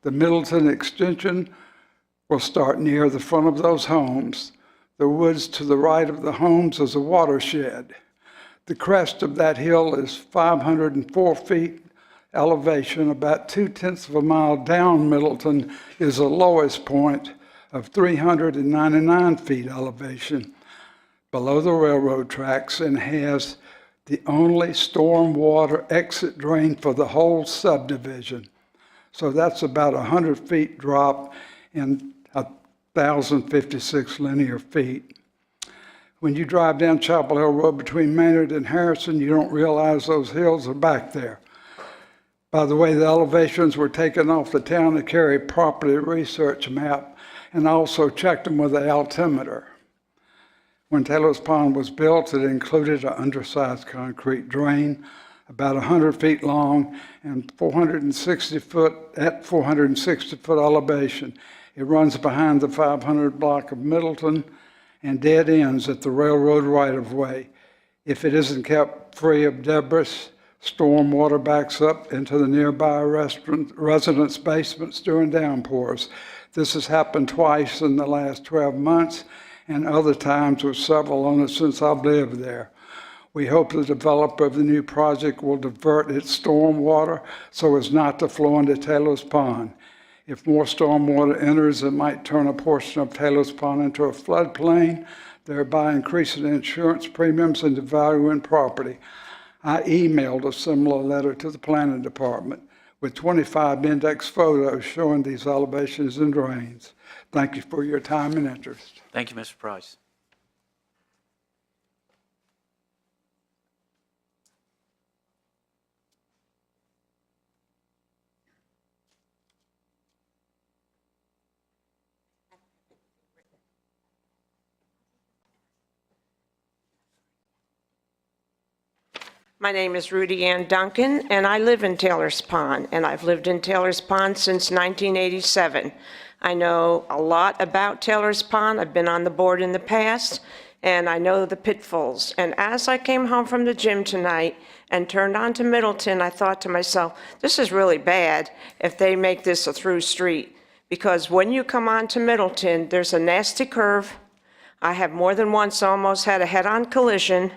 Speaker 18: The Middleton extension will start near the front of those homes. The woods to the right of the homes is a watershed. The crest of that hill is 504 feet elevation. About 2/10 of a mile down Middleton is the lowest point of 399 feet elevation below the railroad tracks, and has the only stormwater exit drain for the whole subdivision. So that's about 100 feet drop in 1,056 linear feet. When you drive down Chapel Hill Road between Maynard and Harrison, you don't realize those hills are back there. By the way, the elevations were taken off the Town of Cary property research map, and also checked them with the altimeter. When Taylor's Pond was built, it included an undersized concrete drain about 100 feet long and 460 foot elevation. It runs behind the 500 block of Middleton and dead ends at the railroad right-of-way. If it isn't kept free of debris, storm water backs up into the nearby residents' basements during downpours. This has happened twice in the last 12 months, and other times with several owners since I've lived there. We hope the developer of the new project will divert its storm water so as not to flow into Taylor's Pond. If more storm water enters, it might turn a portion of Taylor's Pond into a floodplain, thereby increasing insurance premiums and devaluing property. I emailed a similar letter to the planning department with 25 index photos showing these elevations and drains. Thank you for your time and interest.
Speaker 1: Thank you, Mr. Price.
Speaker 19: My name is Rudy Ann Duncan, and I live in Taylor's Pond, and I've lived in Taylor's Pond since 1987. I know a lot about Taylor's Pond. I've been on the board in the past, and I know the pitfalls. And as I came home from the gym tonight and turned onto Middleton, I thought to myself, this is really bad if they make this a through street, because when you come onto Middleton, there's a nasty curve. I have more than once almost had a head-on collision.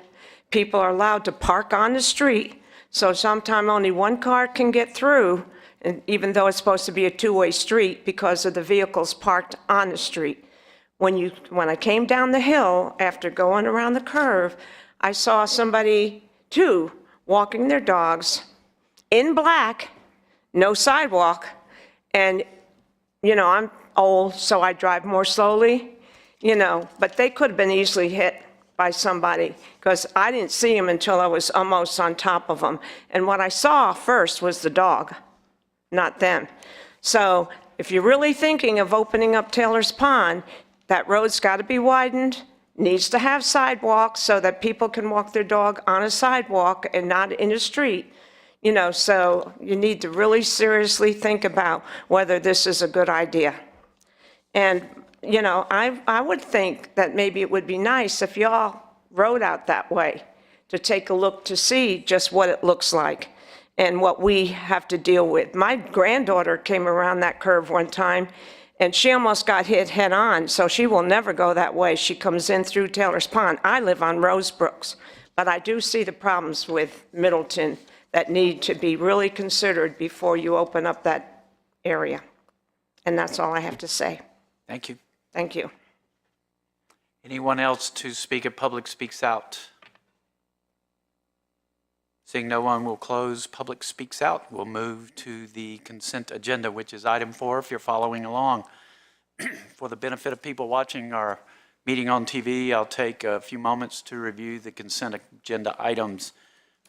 Speaker 19: People are allowed to park on the street, so sometimes only one car can get through, and even though it's supposed to be a two-way street because of the vehicles parked on the street. When I came down the hill after going around the curve, I saw somebody, two, walking their dogs in black, no sidewalk, and, I'm old, so I drive more slowly, but they could have been easily hit by somebody, because I didn't see him until I was almost on top of him. And what I saw first was the dog, not them. So if you're really thinking of opening up Taylor's Pond, that road's got to be widened, needs to have sidewalks so that people can walk their dog on a sidewalk and not in a street. So you need to really seriously think about whether this is a good idea. And I would think that maybe it would be nice if y'all rode out that way to take a look to see just what it looks like and what we have to deal with. My granddaughter came around that curve one time, and she almost got hit head on, so she will never go that way. She comes in through Taylor's Pond. I live on Rosebrooks, but I do see the problems with Middleton that need to be really considered before you open up that area. And that's all I have to say.
Speaker 1: Thank you.
Speaker 19: Thank you.
Speaker 1: Anyone else to speak at Public Speaks Out? Seeing no one, will close Public Speaks Out. We'll move to the consent agenda, which is item 4, if you're following along. For the benefit of people watching our meeting on TV, I'll take a few moments to review the consent agenda items.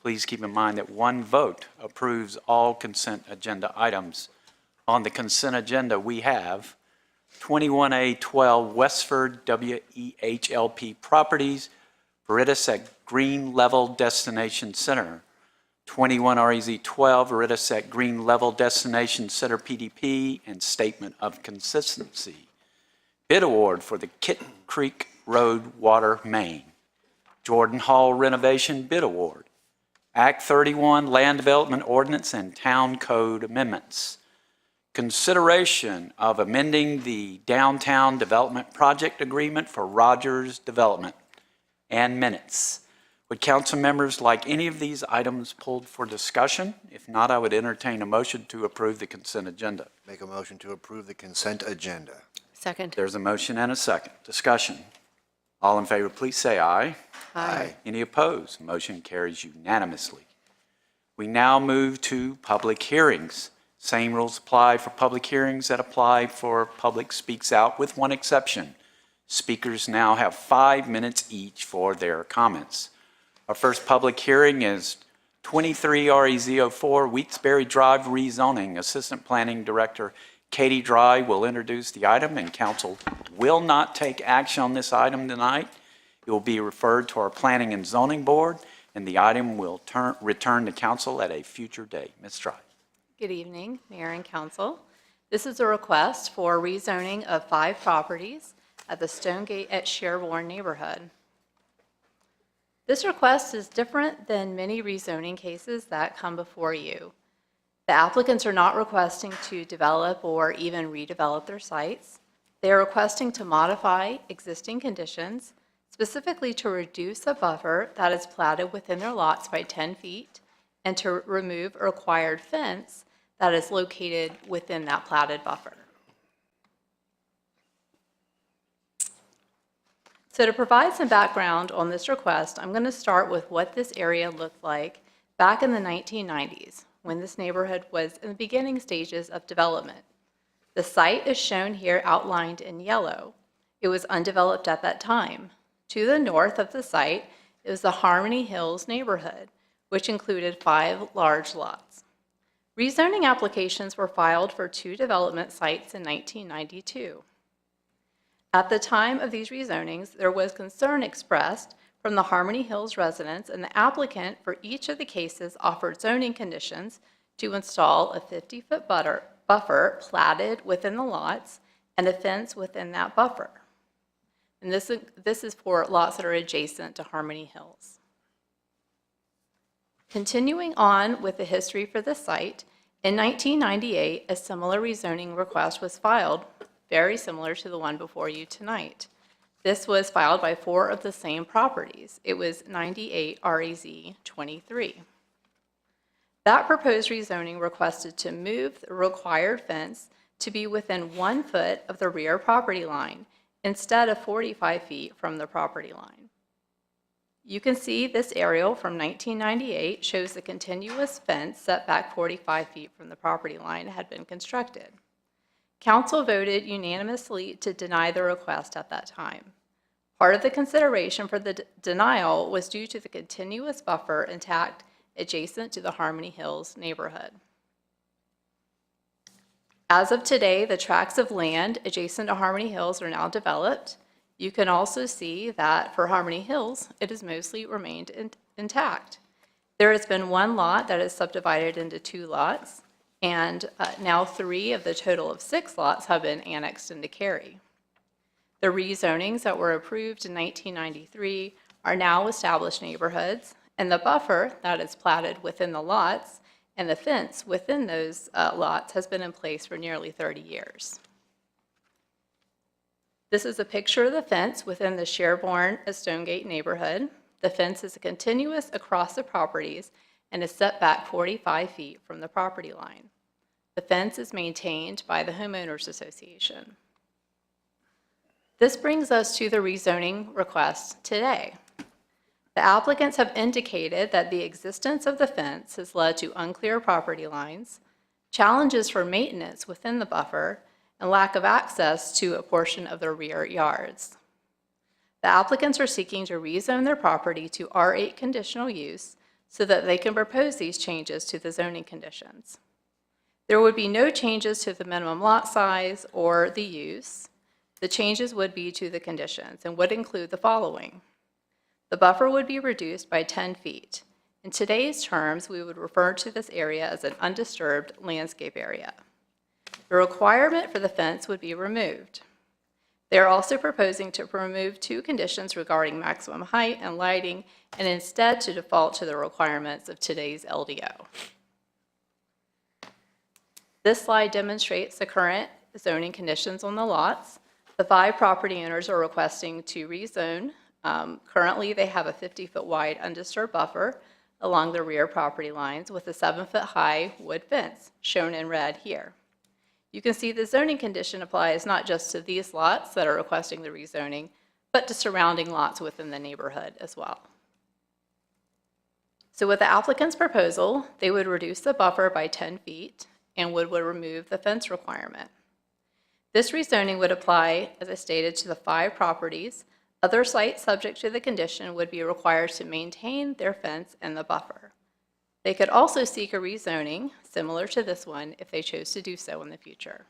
Speaker 1: Please keep in mind that one vote approves all consent agenda items. On the consent agenda, we have 21A12 Westford WEHLP Properties, Veritas at Green Level Destination Center. 21 REZ12 Veritas at Green Level Destination Center PDP and Statement of Consistency. Bid award for the Kit Creek Road Water Main. Jordan Hall Renovation Bid Award. Act 31 Land Development Ordinance and Town Code Amendments. Consideration of amending the Downtown Development Project Agreement for Rogers Development, and minutes. Would council members like any of these items pulled for discussion? If not, I would entertain a motion to approve the consent agenda.
Speaker 20: Make a motion to approve the consent agenda.
Speaker 9: Second.
Speaker 1: There's a motion and a second. Discussion. All in favor, please say aye.
Speaker 9: Aye.
Speaker 1: Any opposed? Motion carries unanimously. We now move to public hearings. Same rules apply for public hearings that apply for public speaks out, with one exception. Speakers now have 5 minutes each for their comments. Our first public hearing is 23 REZ04 Wheatsbury Drive rezoning. Assistant Planning Director Katie Dry will introduce the item, and council will not take action on this item tonight. It will be referred to our Planning and Zoning Board, and the item will return to council at a future date. Ms. Dry.
Speaker 21: Good evening, Mayor and Council. This is a request for rezoning of 5 properties at the Stonegate at Sherborne neighborhood. This request is different than many rezoning cases that come before you. The applicants are not requesting to develop or even redevelop their sites. They are requesting to modify existing conditions, specifically to reduce a buffer that is platted within their lots by 10 feet and to remove a required fence that is located within that platted buffer. So to provide some background on this request, I'm going to start with what this area looked like back in the 1990s, when this neighborhood was in the beginning stages of development. The site is shown here outlined in yellow. It was undeveloped at that time. To the north of the site is the Harmony Hills neighborhood, which included 5 large lots. Rezoning applications were filed for 2 development sites in 1992. At the time of these rezonings, there was concern expressed from the Harmony Hills residents, and the applicant for each of the cases offered zoning conditions to install a 50-foot buffer platted within the lots and a fence within that buffer. And this is for lots that are adjacent to Harmony Hills. Continuing on with the history for this site, in 1998, a similar rezoning request was filed, very similar to the one before you tonight. This was filed by 4 of the same properties. It was 98 REZ 23. That proposed rezoning requested to move the required fence to be within 1 foot of the rear property line instead of 45 feet from the property line. You can see this aerial from 1998 shows the continuous fence set back 45 feet from the property line had been constructed. Council voted unanimously to deny the request at that time. Part of the consideration for the denial was due to the continuous buffer intact adjacent to the Harmony Hills neighborhood. As of today, the tracts of land adjacent to Harmony Hills are now developed. You can also see that for Harmony Hills, it has mostly remained intact. There has been 1 lot that is subdivided into 2 lots, and now 3 of the total of 6 lots have been annexed into Cary. The rezonings that were approved in 1993 are now established neighborhoods, and the buffer that is platted within the lots and the fence within those lots has been in place for nearly 30 years. This is a picture of the fence within the Sherborne Stonegate neighborhood. The fence is continuous across the properties and is set back 45 feet from the property line. The fence is maintained by the Homeowners Association. This brings us to the rezoning request today. The applicants have indicated that the existence of the fence has led to unclear property lines, challenges for maintenance within the buffer, and lack of access to a portion of their rear yards. The applicants are seeking to rezone their property to R8 conditional use so that they can propose these changes to the zoning conditions. There would be no changes to the minimum lot size or the use. The changes would be to the conditions and would include the following. The buffer would be reduced by 10 feet. In today's terms, we would refer to this area as an undisturbed landscape area. The requirement for the fence would be removed. They are also proposing to remove 2 conditions regarding maximum height and lighting, and instead to default to the requirements of today's LDO. This slide demonstrates the current zoning conditions on the lots. The 5 property owners are requesting to rezone Currently, they have a 50-foot wide undisturbed buffer along the rear property lines with a 7-foot high wood fence, shown in red here. You can see the zoning condition applies not just to these lots that are requesting the rezoning, but to surrounding lots within the neighborhood as well. So with the applicant's proposal, they would reduce the buffer by 10 feet and would remove the fence requirement. This rezoning would apply, as I stated, to the 5 properties. Other sites subject to the condition would be required to maintain their fence and the buffer. They could also seek a rezoning similar to this one if they chose to do so in the future.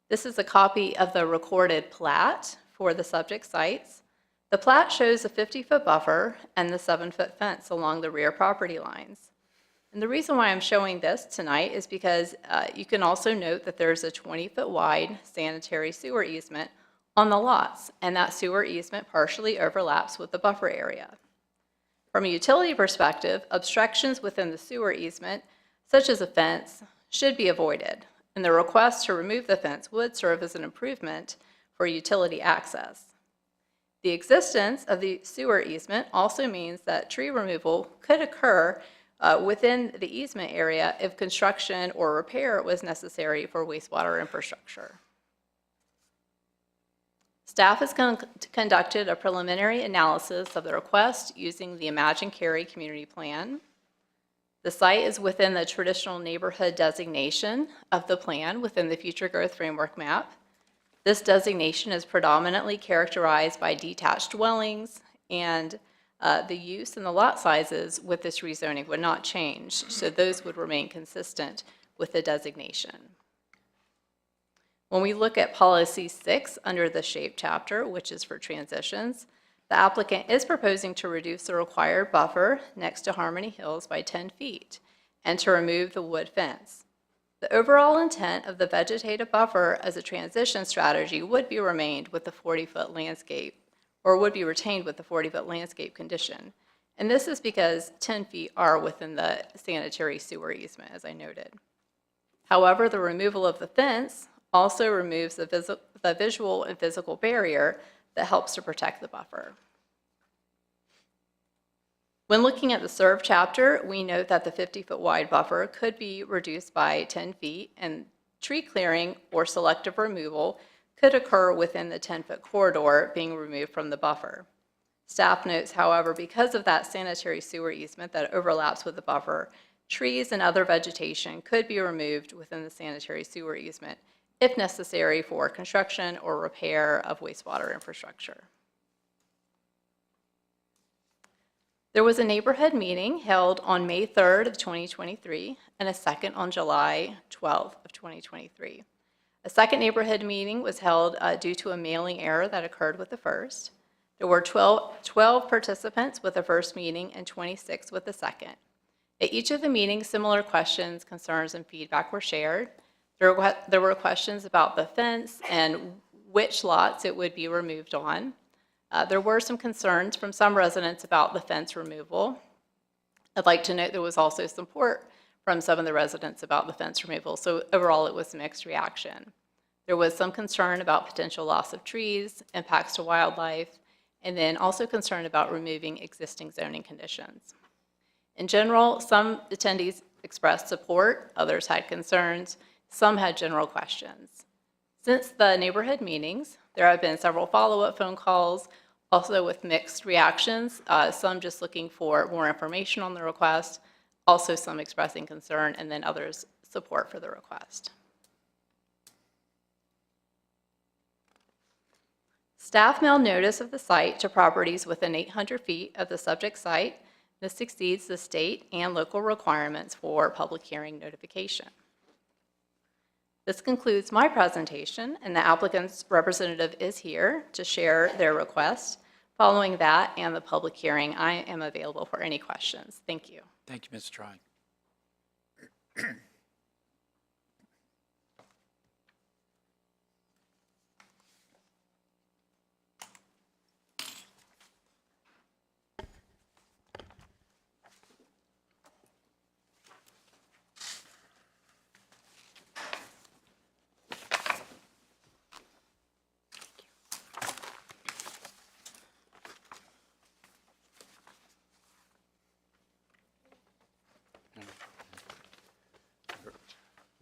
Speaker 21: This is a copy of the recorded plat for the subject sites. The plat shows a 50-foot buffer and the 7-foot fence along the rear property lines. And the reason why I'm showing this tonight is because you can also note that there's a 20-foot wide sanitary sewer easement on the lots, and that sewer easement partially overlaps with the buffer area. From a utility perspective, obstructions within the sewer easement, such as a fence, should be avoided, and the request to remove the fence would serve as an improvement for utility access. The existence of the sewer easement also means that tree removal could occur within the easement area if construction or repair was necessary for wastewater infrastructure. Staff has conducted a preliminary analysis of the request using the Imagine Cary Community Plan. The site is within the traditional neighborhood designation of the plan within the Future Growth Framework map. This designation is predominantly characterized by detached dwellings, and the use and the lot sizes with this rezoning would not change, so those would remain consistent with the designation. When we look at Policy 6 under the Shape chapter, which is for transitions, the applicant is proposing to reduce the required buffer next to Harmony Hills by 10 feet and to remove the wood fence. The overall intent of the vegetative buffer as a transition strategy would be remained with the 40-foot landscape, or would be retained with the 40-foot landscape condition. And this is because 10 feet are within the sanitary sewer easement, as I noted. However, the removal of the fence also removes the visual and physical barrier that helps to protect the buffer. When looking at the serve chapter, we note that the 50-foot wide buffer could be reduced by 10 feet, and tree clearing or selective removal could occur within the 10-foot corridor being removed from the buffer. Staff notes, however, because of that sanitary sewer easement that overlaps with the buffer, trees and other vegetation could be removed within the sanitary sewer easement if necessary for construction or repair of wastewater infrastructure. There was a neighborhood meeting held on May 3rd of 2023 and a second on July 12th of 2023. A second neighborhood meeting was held due to a mailing error that occurred with the first. There were 12 participants with the first meeting and 26 with the second. At each of the meetings, similar questions, concerns, and feedback were shared. There were questions about the fence and which lots it would be removed on. There were some concerns from some residents about the fence removal. I'd like to note there was also support from some of the residents about the fence removal, so overall it was a mixed reaction. There was some concern about potential loss of trees, impacts to wildlife, and then also concern about removing existing zoning conditions. In general, some attendees expressed support, others had concerns, some had general questions. Since the neighborhood meetings, there have been several follow-up phone calls, also with mixed reactions, some just looking for more information on the request, also some expressing concern, and then others support for the request. Staff mailed notice of the site to properties within 800 feet of the subject site. This exceeds the state and local requirements for public hearing notification. This concludes my presentation, and the applicant's representative is here to share their request. Following that and the public hearing, I am available for any questions. Thank you.
Speaker 1: Thank you, Ms. Try.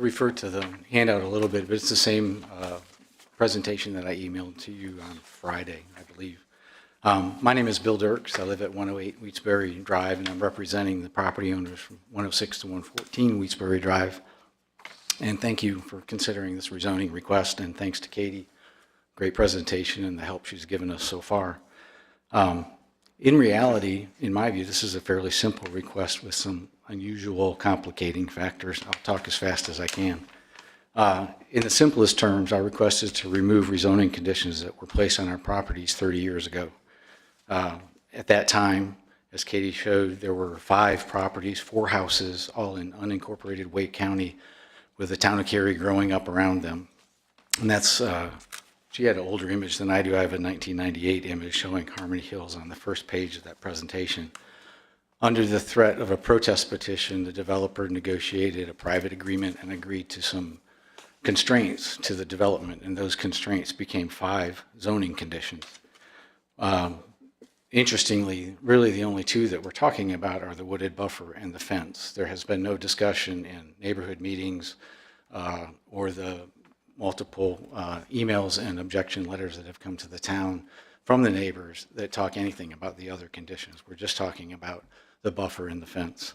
Speaker 5: referred to the handout a little bit, but it's the same presentation that I emailed to you on Friday, I believe. My name is Bill Dirks. I live at 108 Wheatsbury Drive, and I'm representing the property owners from 106 to 114 Wheatsbury Drive. And thank you for considering this rezoning request, and thanks to Katie. Great presentation and the help she's given us so far. In reality, in my view, this is a fairly simple request with some unusual complicating factors. I'll talk as fast as I can. In the simplest terms, our request is to remove rezoning conditions that were placed on our properties 30 years ago. At that time, as Katie showed, there were 5 properties, 4 houses, all in unincorporated Wake County, with the town of Cary growing up around them. And that's, she had an older image than I do. I have a 1998 image showing Harmony Hills on the first page of that presentation. Under the threat of a protest petition, the developer negotiated a private agreement and agreed to some constraints to the development, and those constraints became 5 zoning conditions. Interestingly, really the only 2 that we're talking about are the wooded buffer and the fence. There has been no discussion in neighborhood meetings or the multiple emails and objection letters that have come to the town from the neighbors that talk anything about the other conditions. We're just talking about the buffer and the fence.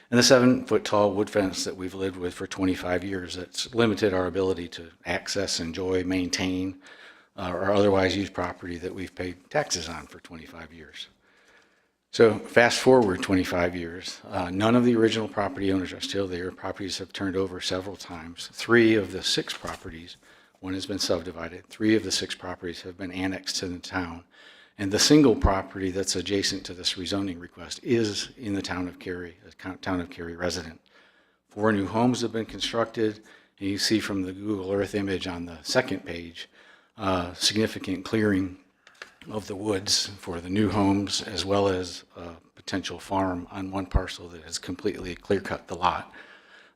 Speaker 5: And the 7-foot-tall wood fence that we've lived with for 25 years, that's limited our ability to access, enjoy, maintain, or otherwise use property that we've paid taxes on for 25 years. So fast forward 25 years, none of the original property owners are still there. Properties have turned over several times. 3 of the 6 properties, 1 has been subdivided, 3 of the 6 properties have been annexed to the town. And the single property that's adjacent to this rezoning request is in the town of Cary, a town of Cary resident. 4 new homes have been constructed, and you see from the Google Earth image on the second page, significant clearing of the woods for the new homes, as well as a potential farm on one parcel that has completely clear-cut the lot.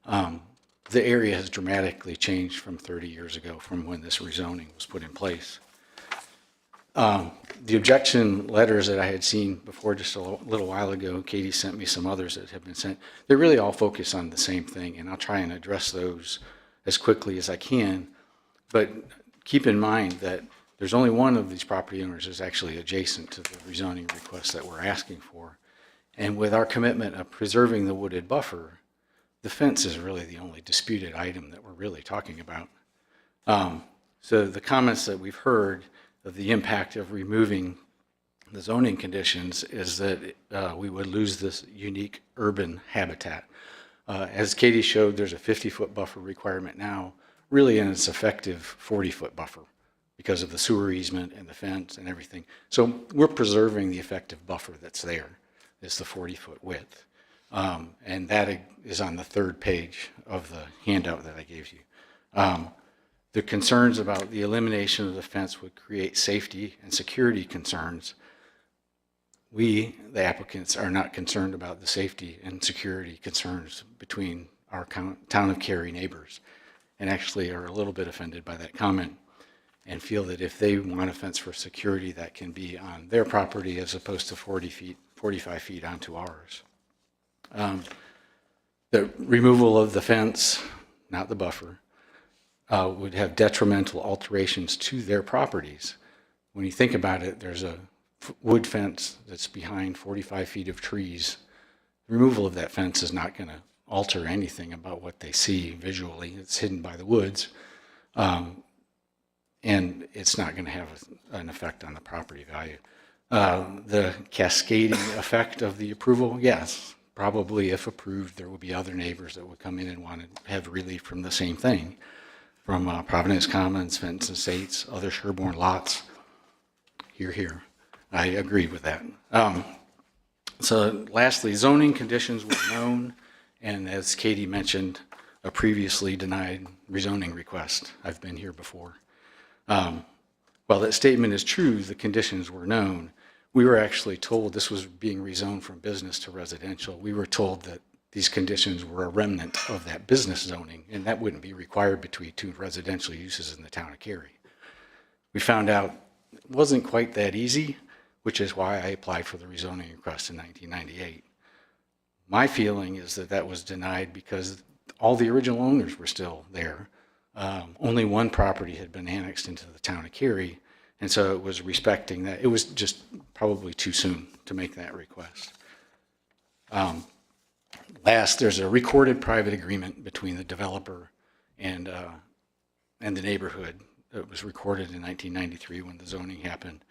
Speaker 5: The area has dramatically changed from 30 years ago, from when this rezoning was put in place. The objection letters that I had seen before just a little while ago, Katie sent me some others that have been sent. They really all focus on the same thing, and I'll try and address those as quickly as I can. But keep in mind that there's only one of these property owners that's actually adjacent to the rezoning request that we're asking for. And with our commitment of preserving the wooded buffer, the fence is really the only disputed item that we're really talking about. So the comments that we've heard of the impact of removing the zoning conditions is that we would lose this unique urban habitat. As Katie showed, there's a 50-foot buffer requirement now, really in its effective 40-foot buffer because of the sewer easement and the fence and everything. So we're preserving the effective buffer that's there. It's the 40-foot width. And that is on the 3rd page of the handout that I gave you. The concerns about the elimination of the fence would create safety and security concerns. We, the applicants, are not concerned about the safety and security concerns between our town of Cary neighbors, and actually are a little bit offended by that comment and feel that if they want a fence for security, that can be on their property as opposed to 45 feet onto ours. The removal of the fence, not the buffer, would have detrimental alterations to their properties. When you think about it, there's a wood fence that's behind 45 feet of trees. The removal of that fence is not going to alter anything about what they see visually. It's hidden by the woods, and it's not going to have an effect on the property value. The cascading effect of the approval, yes, probably if approved, there will be other neighbors that would come in and want to have relief from the same thing, from Providence Commons, Fenton Estates, other Sherborne lots. Here. I agree with that. So lastly, zoning conditions were known, and as Katie mentioned, a previously denied rezoning request. I've been here before. While that statement is true, the conditions were known. We were actually told this was being rezoned from business to residential. We were told that these conditions were a remnant of that business zoning, and that wouldn't be required between 2 residential uses in the town of Cary. We found out it wasn't quite that easy, which is why I applied for the rezoning request in 1998. My feeling is that that was denied because all the original owners were still there. Only one property had been annexed into the town of Cary, and so it was respecting that. It was just probably too soon to make that request. Last, there's a recorded private agreement between the developer and the neighborhood. It was recorded in 1993 when the zoning happened.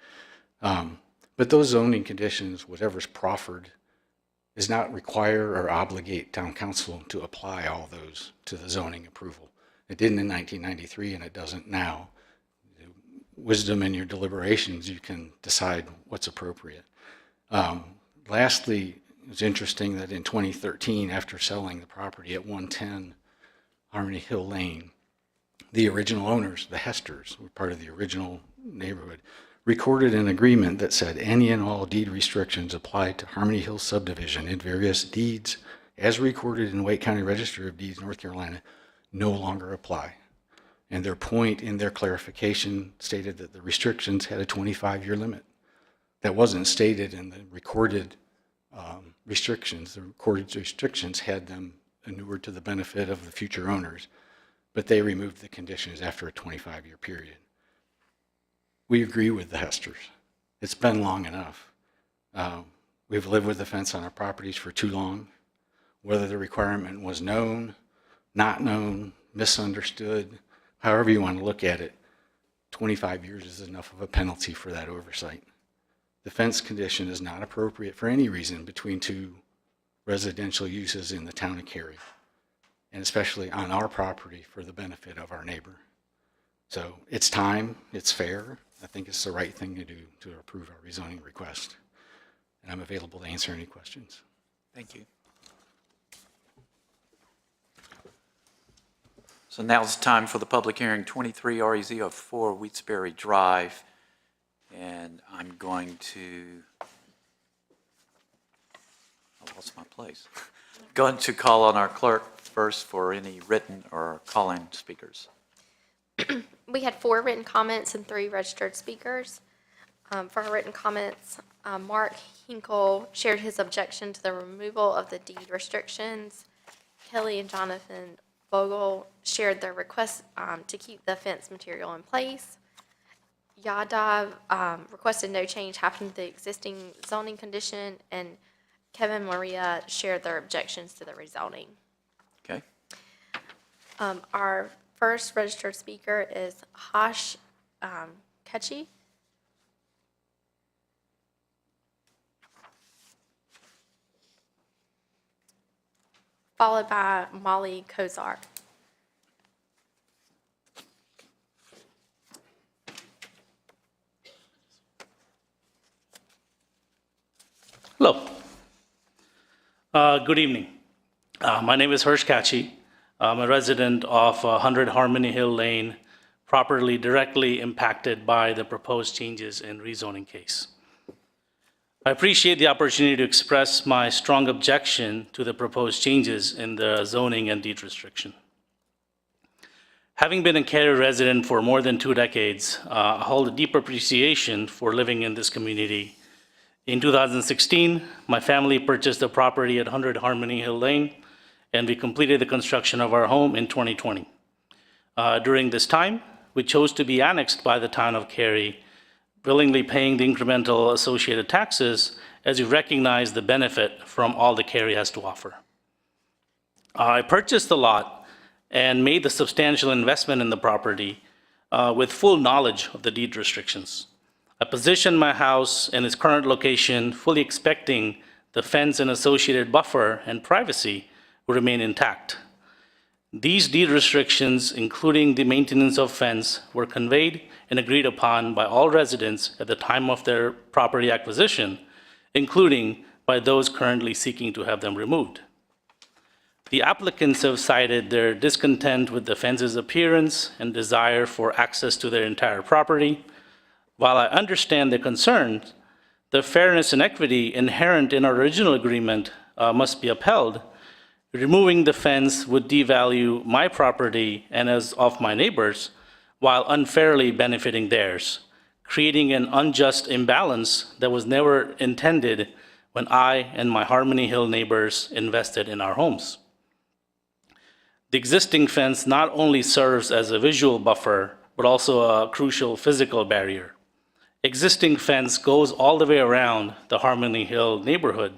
Speaker 5: But those zoning conditions, whatever's proffered, does not require or obligate town council to apply all those to the zoning approval. It didn't in 1993 and it doesn't now. Wisdom in your deliberations, you can decide what's appropriate. Lastly, it's interesting that in 2013, after selling the property at 110 Harmony Hill Lane, the original owners, the Hesters, were part of the original neighborhood, recorded an agreement that said any and all deed restrictions applied to Harmony Hill subdivision in various deeds as recorded in Wake County Register of Deeds, North Carolina, no longer apply. And their point in their clarification stated that the restrictions had a 25-year limit. That wasn't stated in the recorded restrictions. The recorded restrictions had them inured to the benefit of the future owners, but they removed the conditions after a 25-year period. We agree with the Hesters. It's been long enough. We've lived with the fence on our properties for too long. Whether the requirement was known, not known, misunderstood, however you want to look at it, 25 years is enough of a penalty for that oversight. The fence condition is not appropriate for any reason between two residential uses in the town of Cary, and especially on our property for the benefit of our neighbor. So it's time, it's fair. I think it's the right thing to do to approve our rezoning request. And I'm available to answer any questions.
Speaker 1: Thank you. So now's the time for the public hearing, 23 REZ of 4 Wheatsbury Drive. And I'm going to, I lost my place. Going to call on our clerk first for any written or call-in speakers.
Speaker 8: We had 4 written comments and 3 registered speakers. For our written comments, Mark Hinkle shared his objection to the removal of the deed restrictions. Kelly and Jonathan Vogel shared their request to keep the fence material in place. Yadav requested no change happen to the existing zoning condition, and Kevin Maria shared their objections to the rezoning.
Speaker 1: Okay.
Speaker 8: Our first registered speaker is Hash Kechi. Followed by Molly Kozar.
Speaker 4: Hello. Good evening. My name is Harsh Kachi. I'm a resident of 100 Harmony Hill Lane, properly directly impacted by the proposed changes in rezoning case. I appreciate the opportunity to express my strong objection to the proposed changes in the zoning and deed restriction. Having been a Cary resident for more than 2 decades, I hold a deep appreciation for living in this community. In 2016, my family purchased a property at 100 Harmony Hill Lane, and we completed the construction of our home in 2020. During this time, we chose to be annexed by the town of Cary, willingly paying the incremental associated taxes as we recognize the benefit from all that Cary has to offer. I purchased the lot and made the substantial investment in the property with full knowledge of the deed restrictions. I positioned my house in its current location, fully expecting the fence and associated buffer and privacy would remain intact. These deed restrictions, including the maintenance of fence, were conveyed and agreed upon by all residents at the time of their property acquisition, including by those currently seeking to have them removed. The applicants have cited their discontent with the fence's appearance and desire for access to their entire property. While I understand their concerns, the fairness and equity inherent in our original agreement must be upheld. Removing the fence would devalue my property and as of my neighbors, while unfairly benefiting theirs, creating an unjust imbalance that was never intended when I and my Harmony Hill neighbors invested in our homes. The existing fence not only serves as a visual buffer, but also a crucial physical barrier. Existing fence goes all the way around the Harmony Hill neighborhood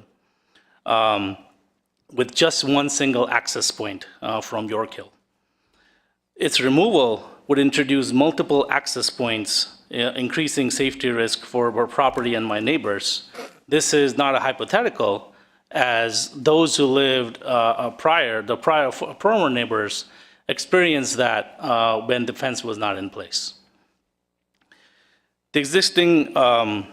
Speaker 4: with just one single access point from York Hill. Its removal would introduce multiple access points, increasing safety risk for our property and my neighbors. This is not a hypothetical, as those who lived former neighbors experienced that when the fence was not in place. The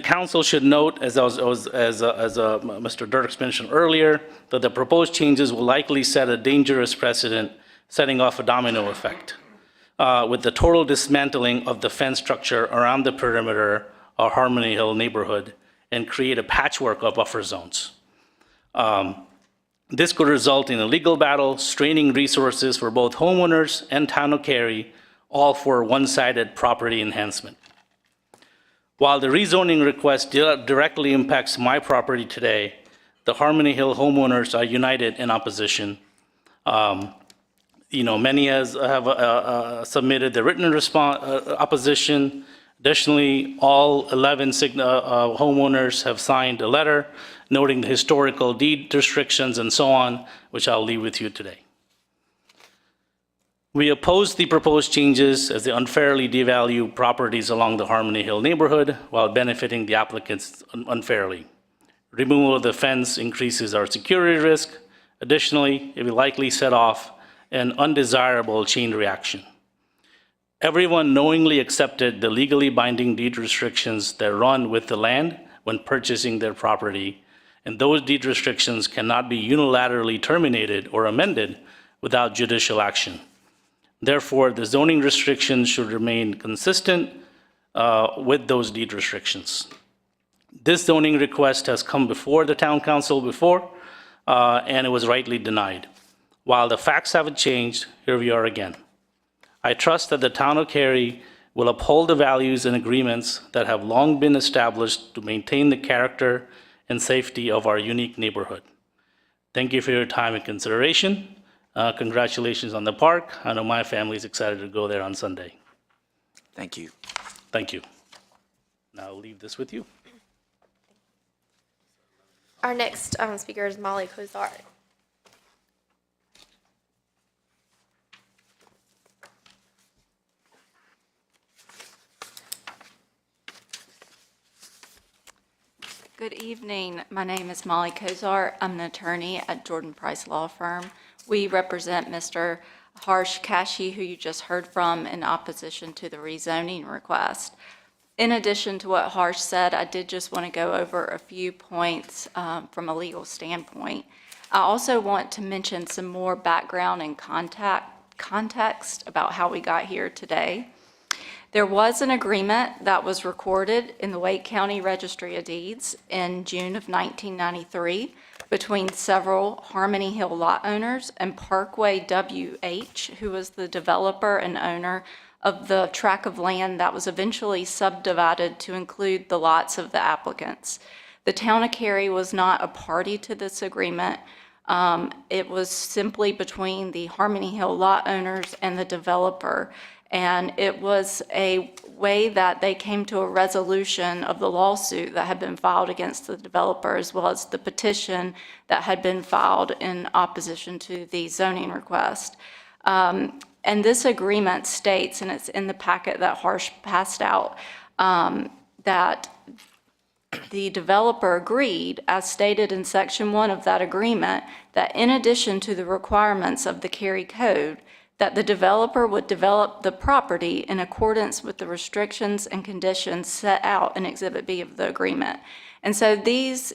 Speaker 4: council should note, as Mr. Dirks mentioned earlier, that the proposed changes will likely set a dangerous precedent, setting off a domino effect, with the total dismantling of the fence structure around the perimeter of Harmony Hill neighborhood and create a patchwork of buffer zones. This could result in a legal battle, straining resources for both homeowners and town of Cary, all for one-sided property enhancement. While the rezoning request directly impacts my property today, the Harmony Hill homeowners are united in opposition. Many have submitted the written opposition. Additionally, all 11 homeowners have signed a letter noting the historical deed restrictions and so on, which I'll leave with you today. We oppose the proposed changes as they unfairly devalue properties along the Harmony Hill neighborhood while benefiting the applicants unfairly. Removal of the fence increases our security risk. Additionally, it will likely set off an undesirable chain reaction. Everyone knowingly accepted the legally binding deed restrictions that run with the land when purchasing their property, and those deed restrictions cannot be unilaterally terminated or amended without judicial action. Therefore, the zoning restrictions should remain consistent with those deed restrictions. This zoning request has come before the town council before, and it was rightly denied. While the facts haven't changed, here we are again. I trust that the town of Cary will uphold the values and agreements that have long been established to maintain the character and safety of our unique neighborhood. Thank you for your time and consideration. Congratulations on the park. I know my family is excited to go there on Sunday.
Speaker 1: Thank you.
Speaker 4: Thank you. Now I'll leave this with you.
Speaker 8: Our next speaker is Molly Kozar.
Speaker 3: Good evening. My name is Molly Kozar. I'm an attorney at Jordan Price Law Firm. We represent Mr. Harsh Kashi, who you just heard from, in opposition to the rezoning request. In addition to what Harsh said, I did just want to go over a few points from a legal standpoint. I also want to mention some more background and context about how we got here today. There was an agreement that was recorded in the Wake County Registry of Deeds in June of 1993 between several Harmony Hill lot owners and Parkway WH, who was the developer and owner of the tract of land that was eventually subdivided to include the lots of the applicants. The town of Cary was not a party to this agreement. It was simply between the Harmony Hill lot owners and the developer. And it was a way that they came to a resolution of the lawsuit that had been filed against the developer, as well as the petition that had been filed in opposition to the zoning request. And this agreement states, and it's in the packet that Harsh passed out, that the developer agreed, as stated in Section 1 of that agreement, that in addition to the requirements of the Cary Code, that the developer would develop the property in accordance with the restrictions and conditions set out in Exhibit B of the agreement. And so these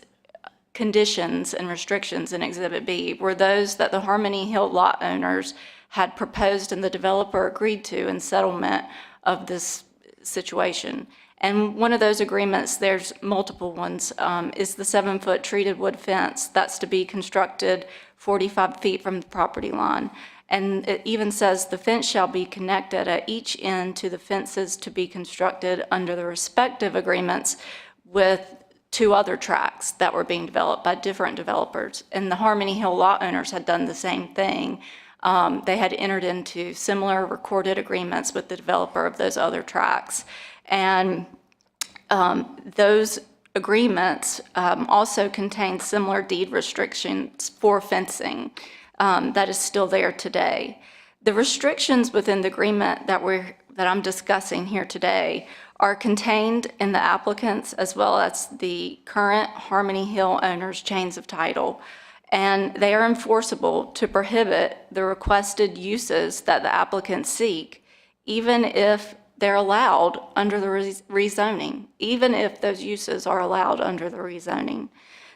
Speaker 3: conditions and restrictions in Exhibit B were those that the Harmony Hill lot owners had proposed and the developer agreed to in settlement of this situation. And one of those agreements, there's multiple ones, is the 7-foot treated wood fence that's to be constructed 45 feet from the property line. And it even says the fence shall be connected at each end to the fences to be constructed under the respective agreements with 2 other tracts that were being developed by different developers. And the Harmony Hill lot owners had done the same thing They had entered into similar recorded agreements with the developer of those other tracts. And those agreements also contain similar deed restrictions for fencing that is still there today. The restrictions within the agreement that I'm discussing here today are contained in the applicants as well as the current Harmony Hill owners' chains of title, and they are enforceable to prohibit the requested uses that the applicants seek, even if they're allowed under the rezoning, even if those uses are allowed under the rezoning.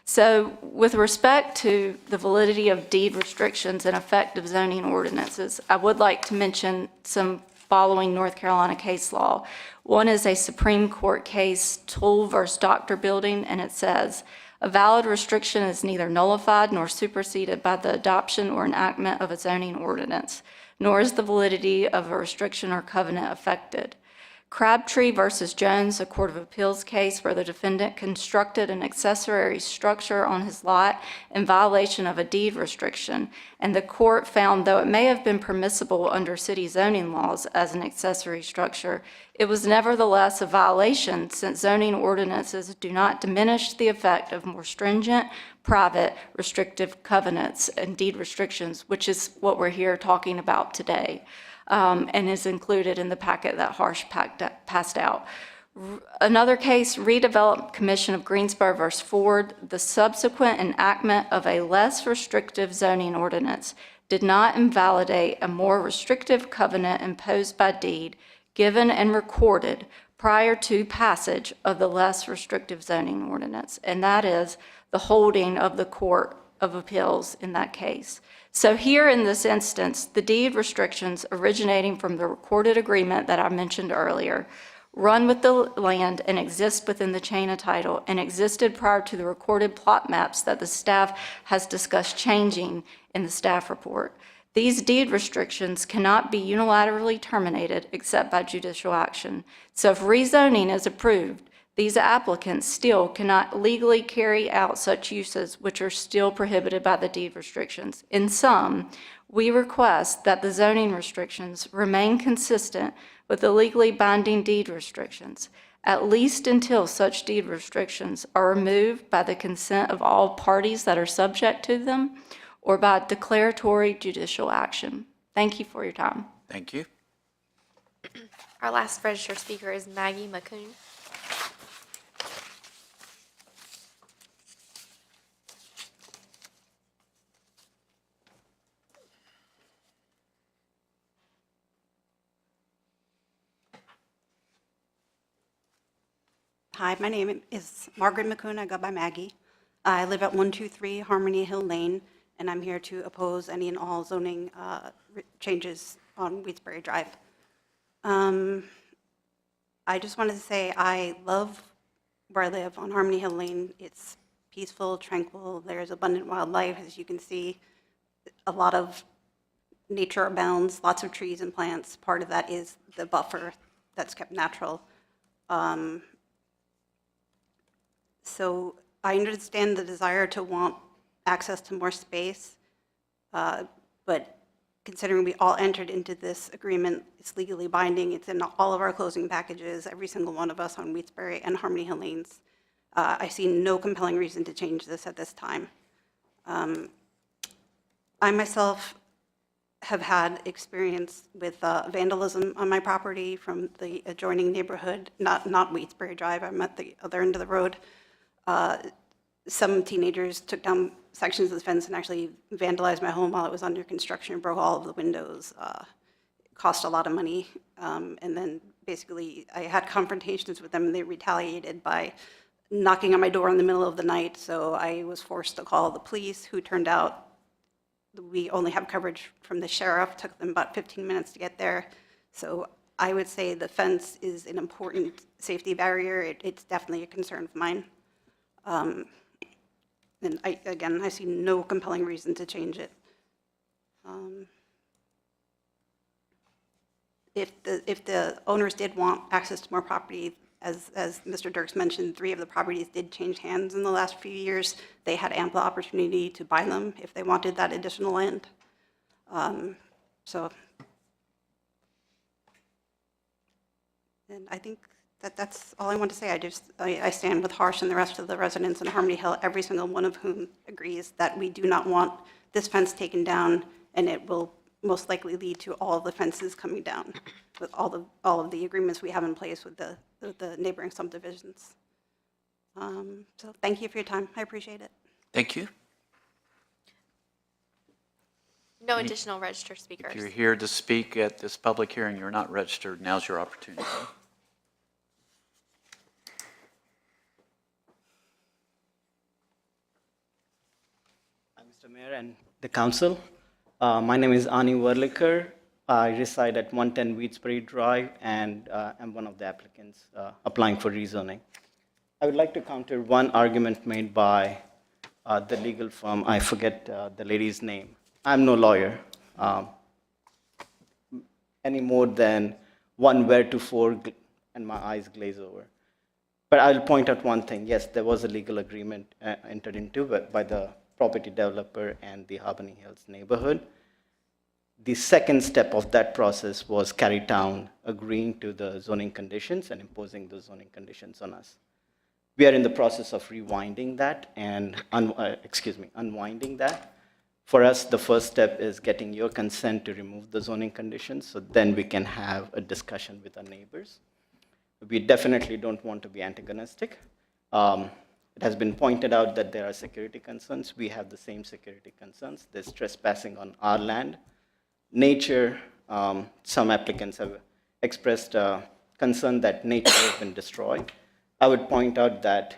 Speaker 3: So with respect to the validity of deed restrictions and effective zoning ordinances, I would like to mention some following North Carolina case law. One is a Supreme Court case, Tool versus Doctor Building, and it says, a valid restriction is neither nullified nor superseded by the adoption or enactment of a zoning ordinance, nor is the validity of a restriction or covenant affected. Crabtree versus Jones, a Court of Appeals case where the defendant constructed an accessory structure on his lot in violation of a deed restriction, and the court found though it may have been permissible under city zoning laws as an accessory structure, it was nevertheless a violation since zoning ordinances do not diminish the effect of more stringent, private, restrictive covenants and deed restrictions, which is what we're here talking about today. And is included in the packet that Harsh passed out. Another case, Redevelopment Commission of Greensboro versus Ford, the subsequent enactment of a less restrictive zoning ordinance did not invalidate a more restrictive covenant imposed by deed, given and recorded prior to passage of the less restrictive zoning ordinance, and that is the holding of the Court of Appeals in that case. So here in this instance, the deed restrictions originating from the recorded agreement that I mentioned earlier run with the land and exist within the chain of title and existed prior to the recorded plot maps that the staff has discussed changing in the staff report. These deed restrictions cannot be unilaterally terminated except by judicial action. So if rezoning is approved, these applicants still cannot legally carry out such uses which are still prohibited by the deed restrictions. In sum, we request that the zoning restrictions remain consistent with the legally binding deed restrictions, at least until such deed restrictions are removed by the consent of all parties that are subject to them or by declaratory judicial action. Thank you for your time.
Speaker 1: Thank you.
Speaker 8: Our last registered speaker is Maggie McCoon.
Speaker 6: Hi, my name is Margaret McCoon. I go by Maggie. I live at 123 Harmony Hill Lane, and I'm here to oppose any and all zoning changes on Weedsbury Drive. I just wanted to say I love where I live on Harmony Hill Lane. It's peaceful, tranquil. There's abundant wildlife, as you can see. A lot of nature abounds, lots of trees and plants. Part of that is the buffer that's kept natural. So I understand the desire to want access to more space, but considering we all entered into this agreement, it's legally binding, it's in all of our closing packages, every single one of us on Weedsbury and Harmony Hill Lanes. I see no compelling reason to change this at this time. I myself have had experience with vandalism on my property from the adjoining neighborhood, not Weedsbury Drive, I'm at the other end of the road. Some teenagers took down sections of the fence and actually vandalized my home while it was under construction, broke all of the windows, cost a lot of money. And then basically I had confrontations with them and they retaliated by knocking on my door in the middle of the night. So I was forced to call the police, who turned out we only have coverage from the sheriff. Took them about 15 minutes to get there. So I would say the fence is an important safety barrier. It's definitely a concern of mine. And I see no compelling reason to change it. If the owners did want access to more property, as Mr. Dirks mentioned, 3 of the properties did change hands in the last few years. They had ample opportunity to buy them if they wanted that additional land. So, and I think that's all I want to say. I stand with Harsh and the rest of the residents in Harmony Hill, every single one of whom agrees that we do not want this fence taken down, and it will most likely lead to all the fences coming down with all of the agreements we have in place with the neighboring subdivisions. So thank you for your time. I appreciate it.
Speaker 1: Thank you.
Speaker 8: No additional registered speakers.
Speaker 1: If you're here to speak at this public hearing, you're not registered, now's your opportunity.
Speaker 2: Mr. Mayor and the council, my name is Ani Werliker. I reside at 110 Weedsbury Drive, and I'm one of the applicants applying for rezoning. I would like to counter one argument made by the legal firm. I forget the lady's name. I'm no lawyer, any more than one where to four, and my eyes glaze over. But I'll point out one thing. Yes, there was a legal agreement entered into by the property developer and the Harmony Hills neighborhood. The second step of that process was Cary Town agreeing to the zoning conditions and imposing those zoning conditions on us. We are in the process of rewinding that and unwinding that. For us, the first step is getting your consent to remove the zoning conditions, so then we can have a discussion with our neighbors. We definitely don't want to be antagonistic. It has been pointed out that there are security concerns. We have the same security concerns. There's trespassing on our land. Nature, some applicants have expressed concern that nature has been destroyed. I would point out that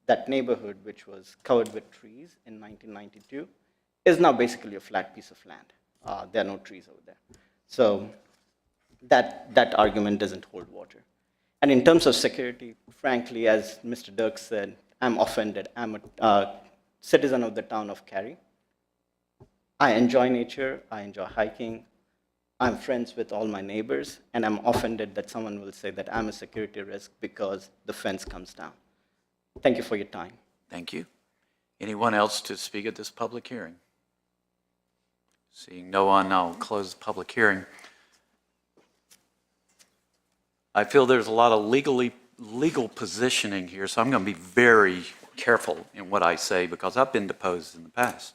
Speaker 2: that neighborhood, which was covered with trees in 1992, is now basically a flat piece of land. There are no trees over there. So that argument doesn't hold water. And in terms of security, frankly, as Mr. Dirk said, I'm offended. I'm a citizen of the town of Cary. I enjoy nature. I enjoy hiking. I'm friends with all my neighbors, and I'm offended that someone will say that I'm a security risk because the fence comes down. Thank you for your time.
Speaker 1: Thank you. Anyone else to speak at this public hearing? Seeing no one, I'll close the public hearing. I feel there's a lot of legal positioning here, so I'm going to be very careful in what I say because I've been deposed in the past.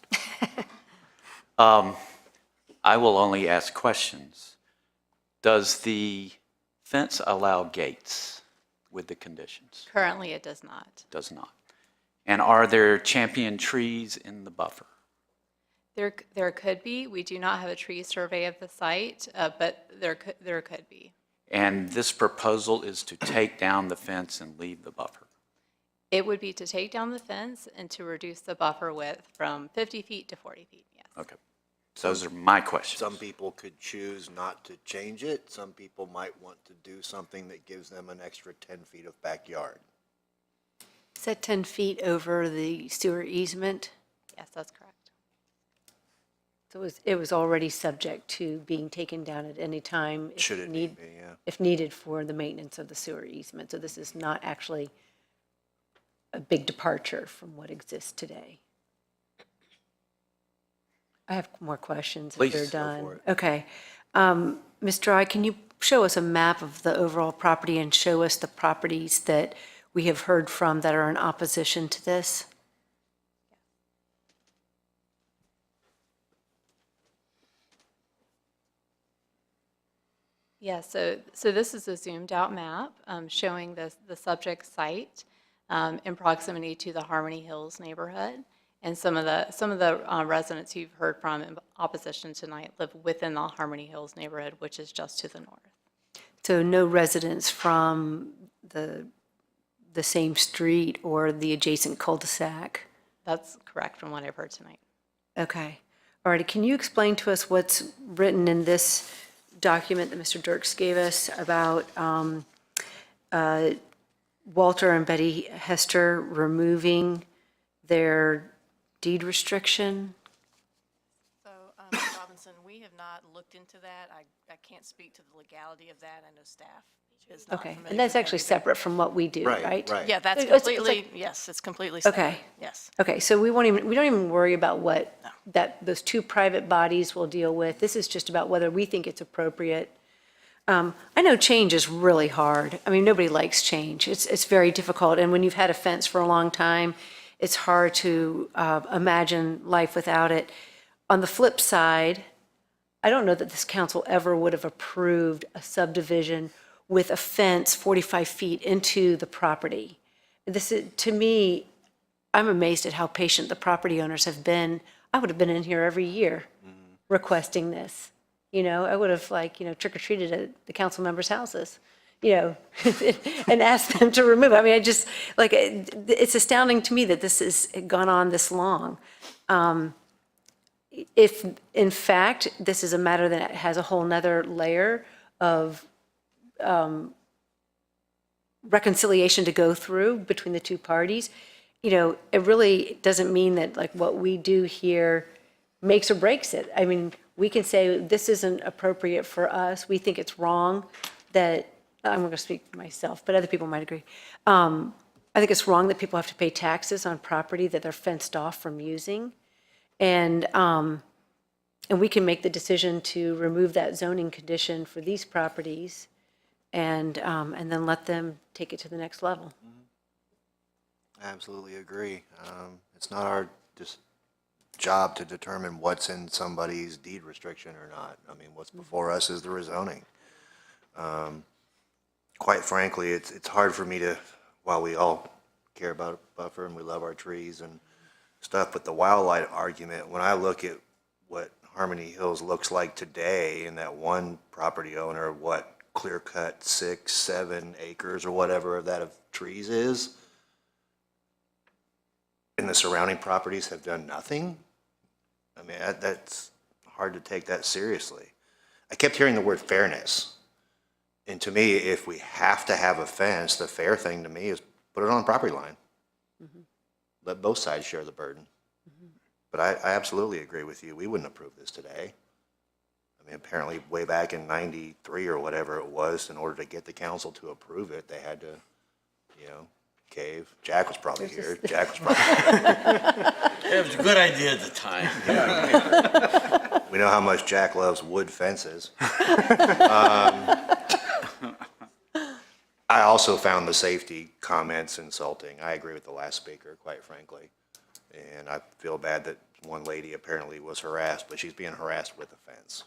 Speaker 1: I will only ask questions. Does the fence allow gates with the conditions?
Speaker 21: Currently, it does not.
Speaker 1: Does not. And are there champion trees in the buffer?
Speaker 21: There could be. We do not have a tree survey of the site, but there could be.
Speaker 1: And this proposal is to take down the fence and leave the buffer?
Speaker 21: It would be to take down the fence and to reduce the buffer width from 50 feet to 40 feet, yes.
Speaker 1: Okay. So those are my questions.
Speaker 20: Some people could choose not to change it. Some people might want to do something that gives them an extra 10 feet of backyard.
Speaker 9: Is that 10 feet over the sewer easement?
Speaker 21: Yes, that's correct.
Speaker 9: So it was already subject to being taken down at any time
Speaker 20: Should it need be, yeah.
Speaker 9: if needed for the maintenance of the sewer easement. So this is not actually a big departure from what exists today. I have more questions if they're
Speaker 1: Please, go
Speaker 9: done.
Speaker 1: for it.
Speaker 9: Okay. Ms. Dry, can you show us a map of the overall property and show us the properties that we have heard from that are in opposition to this?
Speaker 21: Yeah, so this is a zoomed out map showing the subject site in proximity to the Harmony Hills neighborhood. And some of the residents you've heard from in opposition tonight live within the Harmony Hills neighborhood, which is just to the north.
Speaker 9: So no residents from the same street or the adjacent cul-de-sac?
Speaker 21: That's correct from what I've heard tonight.
Speaker 9: Okay. All right. Can you explain to us what's written in this document that Mr. Dirks gave us about Walter and Betty Hester removing their deed restriction?
Speaker 22: So, Ms. Robinson, we have not
Speaker 10: not looked into that. I can't speak to the legality of that. I know staff is not
Speaker 9: Okay,
Speaker 10: familiar
Speaker 9: and that's
Speaker 10: with
Speaker 9: actually
Speaker 10: that either.
Speaker 9: separate from what we do,
Speaker 20: Right,
Speaker 9: right?
Speaker 20: right.
Speaker 10: Yeah, that's
Speaker 9: It's
Speaker 10: completely,
Speaker 9: like-
Speaker 10: yes, it's completely separate.
Speaker 9: Okay.
Speaker 10: Yes.
Speaker 9: Okay, so we don't even worry about what those two private bodies will deal with. This is just about whether we think it's appropriate. I know change is really hard. I mean, nobody likes change. It's very difficult, and when you've had a fence for a long time, it's hard to imagine life without it. On the flip side, I don't know that this council ever would have approved a subdivision with a fence 45 feet into the property. This is, to me, I'm amazed at how patient the property owners have been. I would have been in here every year requesting this. You know, I would have trick-or-treated at the council members' houses, and asked them to remove it. I mean, it's astounding to me that this has gone on this long. If, in fact, this is a matter that has a whole nother layer of reconciliation to go through between the two parties, it really doesn't mean that what we do here makes or breaks it. I mean, we can say this isn't appropriate for us. We think it's wrong that, I'm going to speak for myself, but other people might agree. I think it's wrong that people have to pay taxes on property that they're fenced off from using. And we can make the decision to remove that zoning condition for these properties and then let them take it to the next level.
Speaker 20: I absolutely agree. It's not our job to determine what's in somebody's deed restriction or not. I mean, what's before us is the rezoning. Quite frankly, it's hard for me to, while we all care about a buffer and we love our trees and stuff, but the wildlife argument, when I look at what Harmony Hills looks like today and that one property owner, what clear cut 6-7 acres or whatever of that of trees is, and the surrounding properties have done nothing. I mean, that's hard to take that seriously. I kept hearing the word fairness. And to me, if we have to have a fence, the fair thing to me is put it on the property line. Let both sides share the burden. But I absolutely agree with you. We wouldn't approve this today. I mean, apparently way back in 93 or whatever it was, in order to get the council to approve it, they had to, cave. Jack was probably here. Jack was probably here.
Speaker 22: It was a good idea at the time.
Speaker 20: We know how much Jack loves wood fences. I also found the safety comments insulting. I agree with the last speaker, quite frankly. And I feel bad that one lady apparently was harassed, but she's being harassed with a fence.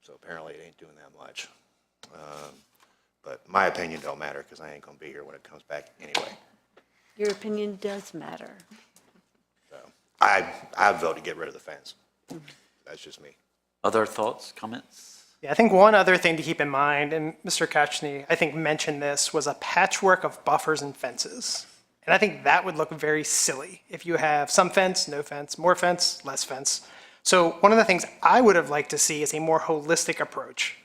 Speaker 20: So apparently it ain't doing that much. But my opinion don't matter because I ain't gonna be here when it comes back anyway.
Speaker 9: Your opinion does matter.
Speaker 20: So I'd vote to get rid of the fence. That's just me.
Speaker 1: Other thoughts, comments?
Speaker 23: Yeah, I think one other thing to keep in mind, and Mr. Kachny, I think, mentioned this, was a patchwork of buffers and fences. And I think that would look very silly if you have some fence, no fence, more fence, less fence. So one of the things I would have liked to see is a more holistic approach.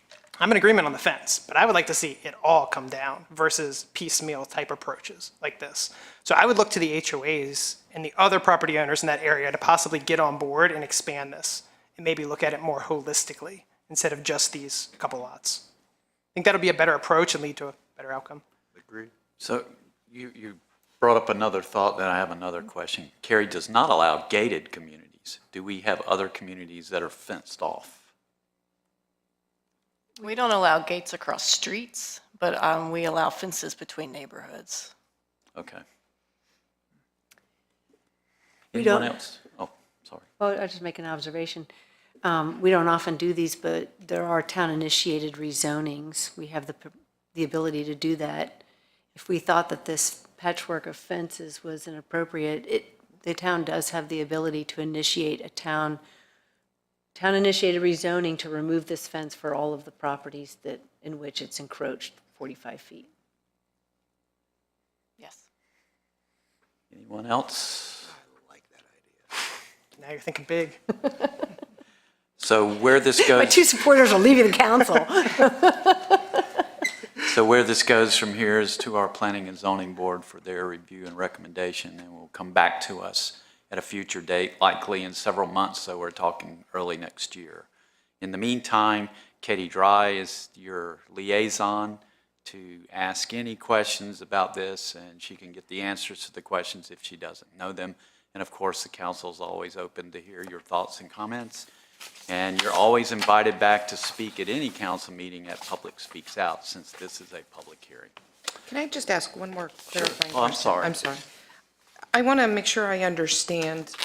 Speaker 23: I'm in agreement on the fence, but I would like to see it all come down versus piecemeal type approaches like this. So I would look to the HOAs and the other property owners in that area to possibly get on board and expand this and maybe look at it more holistically instead of just these couple lots. I think that'll be a better approach and lead to a better outcome.
Speaker 20: Agreed.
Speaker 1: So you brought up another thought, then I have another question. Cary does not allow gated communities. Do we have other communities that are fenced off?
Speaker 10: We don't allow gates across streets, but we allow fences between neighborhoods.
Speaker 1: Okay.
Speaker 9: We
Speaker 1: Anyone
Speaker 9: don't-
Speaker 1: else? Oh, sorry.
Speaker 9: Well, I'll just make an observation. We don't often do these, but there are town-initiated rezonings. We have the ability to do that. If we thought that this patchwork of fences was inappropriate, the town does have the ability to initiate a town-initiated rezoning to remove this fence for all of the properties in which it's encroached 45 feet.
Speaker 10: Yes.
Speaker 1: Anyone else?
Speaker 23: Now you're thinking big.
Speaker 1: So where this
Speaker 9: My
Speaker 1: goes,
Speaker 9: two supporters are leaving the council.
Speaker 1: so where this goes from here is to our Planning and Zoning Board for their review and recommendation, and will come back to us at a future date, likely in several months, so we're talking early next year. In the meantime, Katie Dry is your liaison to ask any questions about this, and she can get the answers to the questions if she doesn't know them. And of course, the council is always open to hear your thoughts and comments. And you're always invited back to speak at any council meeting at Public Speaks Out, since this is a public hearing.
Speaker 7: Can I just ask one more clarifying question?
Speaker 1: Oh, I'm sorry.
Speaker 7: I'm sorry. I want to make sure I understand.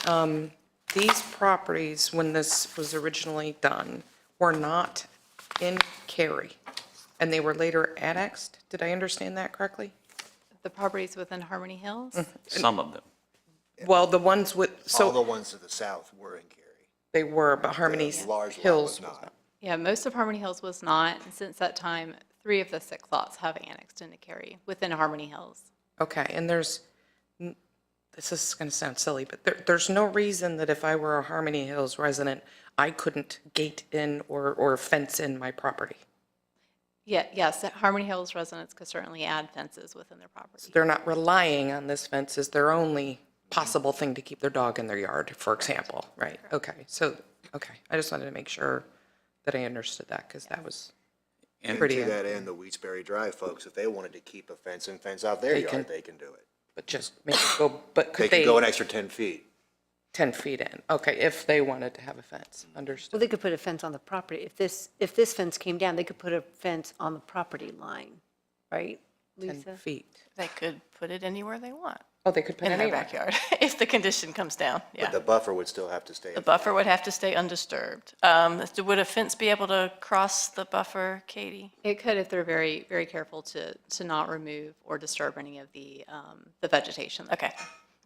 Speaker 7: These properties, when this was originally done, were not in Cary, and they were later annexed? Did I understand that correctly?
Speaker 21: The properties within Harmony Hills?
Speaker 1: Some of them.
Speaker 7: Well, the ones with,
Speaker 20: All the
Speaker 7: so
Speaker 20: ones to the south were in Cary.
Speaker 7: they were, but Harmony
Speaker 20: The large lot
Speaker 7: Hills
Speaker 20: was
Speaker 7: was
Speaker 20: not.
Speaker 21: Yeah, most of Harmony Hills was not, and since that time, 3 of the 6 lots have annexed into Cary within Harmony Hills.
Speaker 7: Okay, and this is going to sound silly, but there's no reason that if I were a Harmony Hills resident, I couldn't gate in or fence in my property.
Speaker 21: Yeah, yes, Harmony Hills residents could certainly add fences within their property.
Speaker 7: They're not relying on this fence as their only possible thing to keep their dog in their yard, for example, right? Okay, so, okay, I just wanted to make sure that I understood that, because that was
Speaker 20: And
Speaker 7: pretty.
Speaker 20: to that end, the Weedsbury Drive folks, if they wanted to keep a fence and fence out their
Speaker 7: They
Speaker 20: yard,
Speaker 7: can.
Speaker 20: they can do it.
Speaker 7: But just make it go, but
Speaker 20: They
Speaker 7: could
Speaker 20: can
Speaker 7: they?
Speaker 20: go an extra 10 feet.
Speaker 7: 10 feet in, okay, if they wanted to have a fence,
Speaker 11: Well,
Speaker 7: understood.
Speaker 11: they could put a fence on the property. If this fence came down, they could put a fence on the property line, right,
Speaker 7: 10
Speaker 11: Lisa?
Speaker 7: feet.
Speaker 10: They could put it anywhere they want
Speaker 7: Oh, they could put
Speaker 10: in
Speaker 7: it
Speaker 10: their
Speaker 7: anywhere.
Speaker 10: backyard, if the condition comes down,
Speaker 20: But
Speaker 10: yeah.
Speaker 20: the buffer would still have to stay.
Speaker 10: The buffer would have to stay undisturbed. Would a fence be able to cross the buffer, Katie?
Speaker 21: It could if they're very, very careful to not remove or disturb any of the vegetation.
Speaker 10: Okay,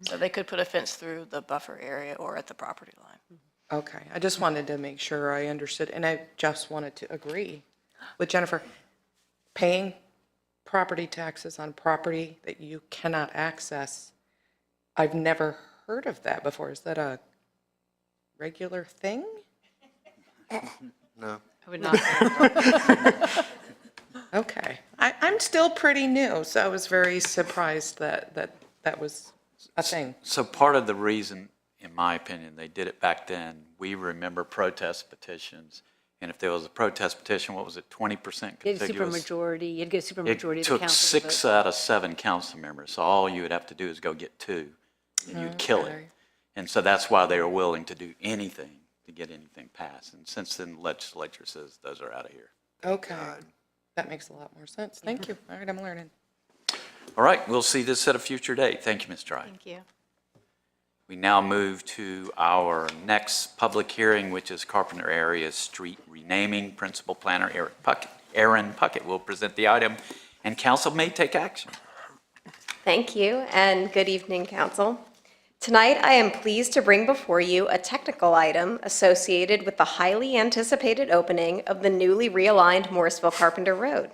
Speaker 10: so they could put a fence through the buffer area or at the property line.
Speaker 7: Okay, I just wanted to make sure I understood, and I just wanted to agree with Jennifer. Paying property taxes on property that you cannot access, I've never heard of that before. Is that a regular thing?
Speaker 20: No.
Speaker 21: I would not say.
Speaker 7: Okay, I'm still pretty new, so I was very surprised that was a thing.
Speaker 1: So part of the reason, in my opinion, they did it back then, we remember protest petitions. And if there was a protest petition, what was it, 20%
Speaker 11: You had a
Speaker 1: contiguous?
Speaker 11: supermajority, you'd get a supermajority of the
Speaker 1: It took
Speaker 11: council to
Speaker 1: 6
Speaker 11: vote.
Speaker 1: out of 7 council members, so all you would have to do is go get 2, and you'd kill it.
Speaker 7: Okay.
Speaker 1: And so that's why they were willing to do anything to get anything passed. And since then, the legislature says those are out of here.
Speaker 7: Okay, that makes a lot more sense. Thank you. All right, I'm learning.
Speaker 1: All right, we'll see this at a future date. Thank you, Ms. Dry.
Speaker 21: Thank you.
Speaker 1: We now move to our next public hearing, which is Carpenter Area Street renaming. Principal Planner Aaron Puckett will present the item, and council may take action.
Speaker 12: Thank you, and good evening, council. Tonight, I am pleased to bring before you a technical item associated with the highly anticipated opening of the newly realigned Morrisville Carpenter Road.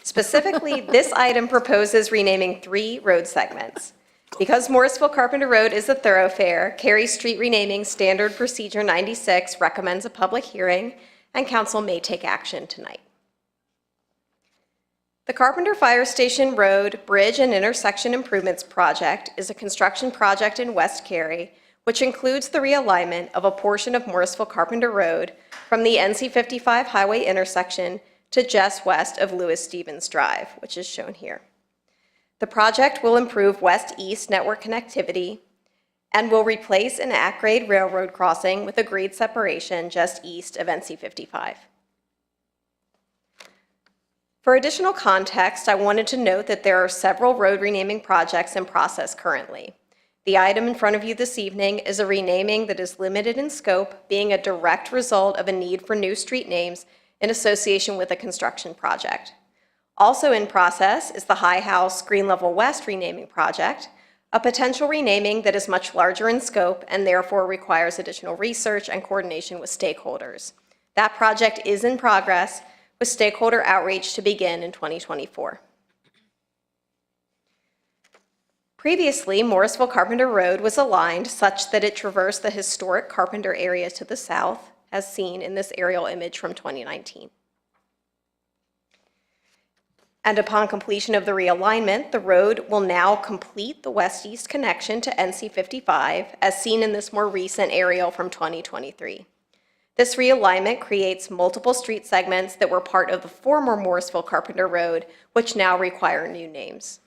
Speaker 12: Specifically, this item proposes renaming 3 road segments. Because Morrisville Carpenter Road is a thoroughfare, Cary Street Renaming Standard Procedure 96 recommends a public hearing, and council may take action tonight. The Carpenter Fire Station Road Bridge and Intersection Improvements Project is a construction project in West Cary, which includes the realignment of a portion of Morrisville Carpenter Road from the NC 55 highway intersection to just west of Lewis Stevens Drive, which is shown here. The project will improve west-east network connectivity and will replace an at-grade railroad crossing with a grade separation just east of NC 55. For additional context, I wanted to note that there are several road renaming projects in process currently. The item in front of you this evening is a renaming that is limited in scope, being a direct result of a need for new street names in association with a construction project. Also in process is the High House Green Level West renaming project, a potential renaming that is much larger in scope and therefore requires additional research and coordination with stakeholders. That project is in progress, with stakeholder outreach to begin in 2024. Previously, Morrisville Carpenter Road was aligned such that it traversed the historic Carpenter area to the south, as seen in this aerial image from 2019. And upon completion of the realignment, the road will now complete the west-east connection to NC 55, as seen in this more recent aerial from 2023. This realignment creates multiple street segments that were part of the former Morrisville Carpenter Road, which now require new names.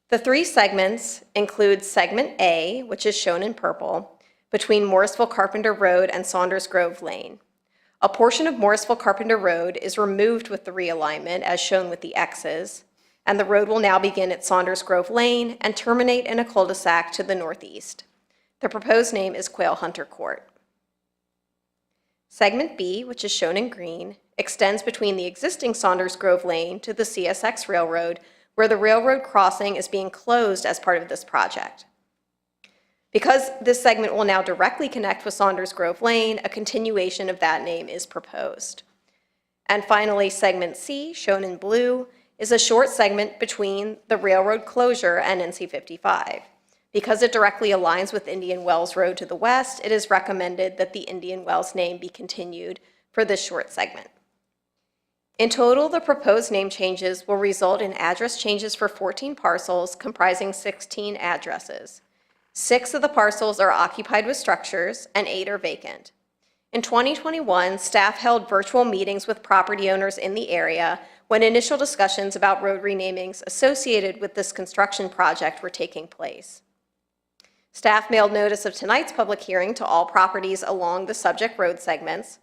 Speaker 12: The three segments include Segment A, which is shown in purple, between Morrisville Carpenter Road and Saunders Grove Lane. A portion of Morrisville Carpenter Road is removed with the realignment, as shown with the X's, and the road will now begin at Saunders Grove Lane and terminate in a cul-de-sac to the northeast. The proposed name is Quail Hunter Court. Segment B, which is shown in green, extends between the existing Saunders Grove Lane to the CSX Railroad, where the railroad crossing is being closed as part of this project. Because this segment will now directly connect with Saunders Grove Lane, a continuation of that name is proposed. And finally, Segment C, shown in blue, is a short segment between the railroad closure and NC 55. Because it directly aligns with Indian Wells Road to the west, it is recommended that the Indian Wells name be continued for this short segment. In total, the proposed name changes will result in address changes for 14 parcels comprising 16 addresses. 6 of the parcels are occupied with structures and 8 are vacant. In 2021, staff held virtual meetings with property owners in the area when initial discussions about road renamings associated with this construction project were taking place. Staff mailed notice of tonight's public hearing to all properties along the subject road segments,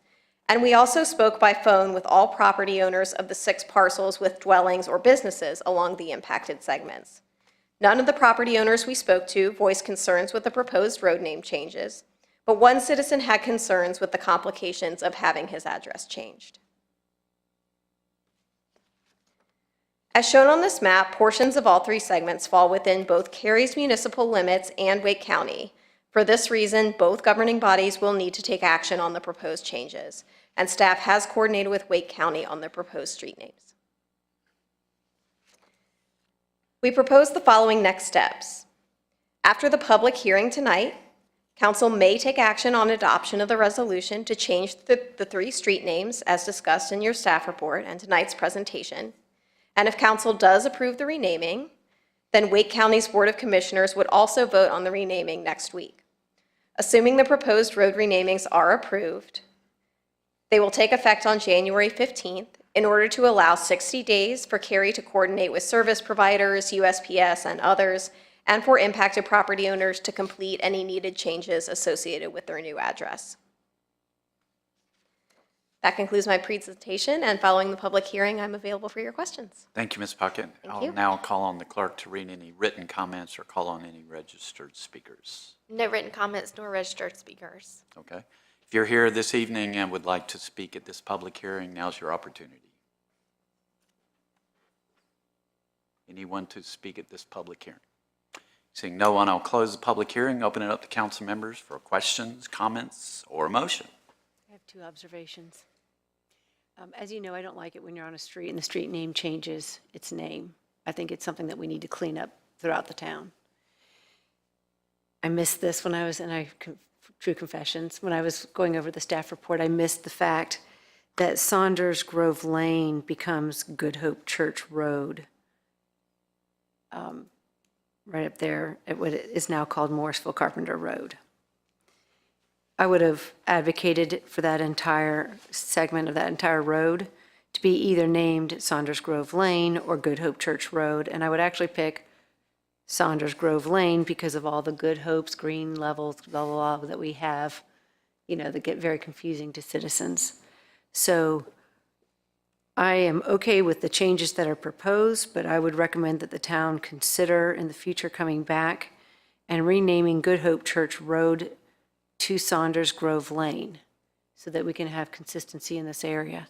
Speaker 12: and we also spoke by phone with all property owners of the 6 parcels with dwellings or businesses along the impacted segments. None of the property owners we spoke to voiced concerns with the proposed road name changes, but one citizen had concerns with the complications of having his address changed. As shown on this map, portions of all 3 segments fall within both Cary's municipal limits and Wake County. For this reason, both governing bodies will need to take action on the proposed changes, and staff has coordinated with Wake County on the proposed street names. We propose the following next steps. After the public hearing tonight, Council may take action on adoption of the resolution to change the 3 street names as discussed in your staff report and tonight's presentation. And if Council does approve the renaming, then Wake County's Board of Commissioners would also vote on the renaming next week. Assuming the proposed road renamings are approved, they will take effect on January 15th in order to allow 60 days for Cary to coordinate with service providers, USPS, and others, and for impacted property owners to complete any needed changes associated with their new address. That concludes my presentation, and following the public hearing, I'm available for your questions.
Speaker 1: Thank you, Ms. Puckett.
Speaker 12: Thank
Speaker 1: I'll
Speaker 12: you.
Speaker 1: now call on the clerk to read any written comments or call on any registered speakers.
Speaker 8: No written comments nor registered speakers.
Speaker 1: Okay. If you're here this evening and would like to speak at this public hearing, now's your opportunity. Anyone to speak at this public hearing? Seeing no one, I'll close the public hearing, open it up to council members for questions, comments, or a motion.
Speaker 11: I have 2 observations. As you know, I don't like it when you're on a street and the street name changes its name. I think it's something that we need to clean up throughout the town. I missed this when I was, true confessions, when I was going over the staff report, I missed the fact that Saunders Grove Lane becomes Good Hope Church Road. Right up there at what is now called Morrisville Carpenter Road. I would have advocated for that entire segment of that entire road to be either named Saunders Grove Lane or Good Hope Church Road, and I would actually pick Saunders Grove Lane because of all the Good Hopes, green levels, blah, blah, blah, that we have, that get very confusing to citizens. So I am okay with the changes that are proposed, but I would recommend that the town consider in the future coming back and renaming Good Hope Church Road to Saunders Grove Lane so that we can have consistency in this area.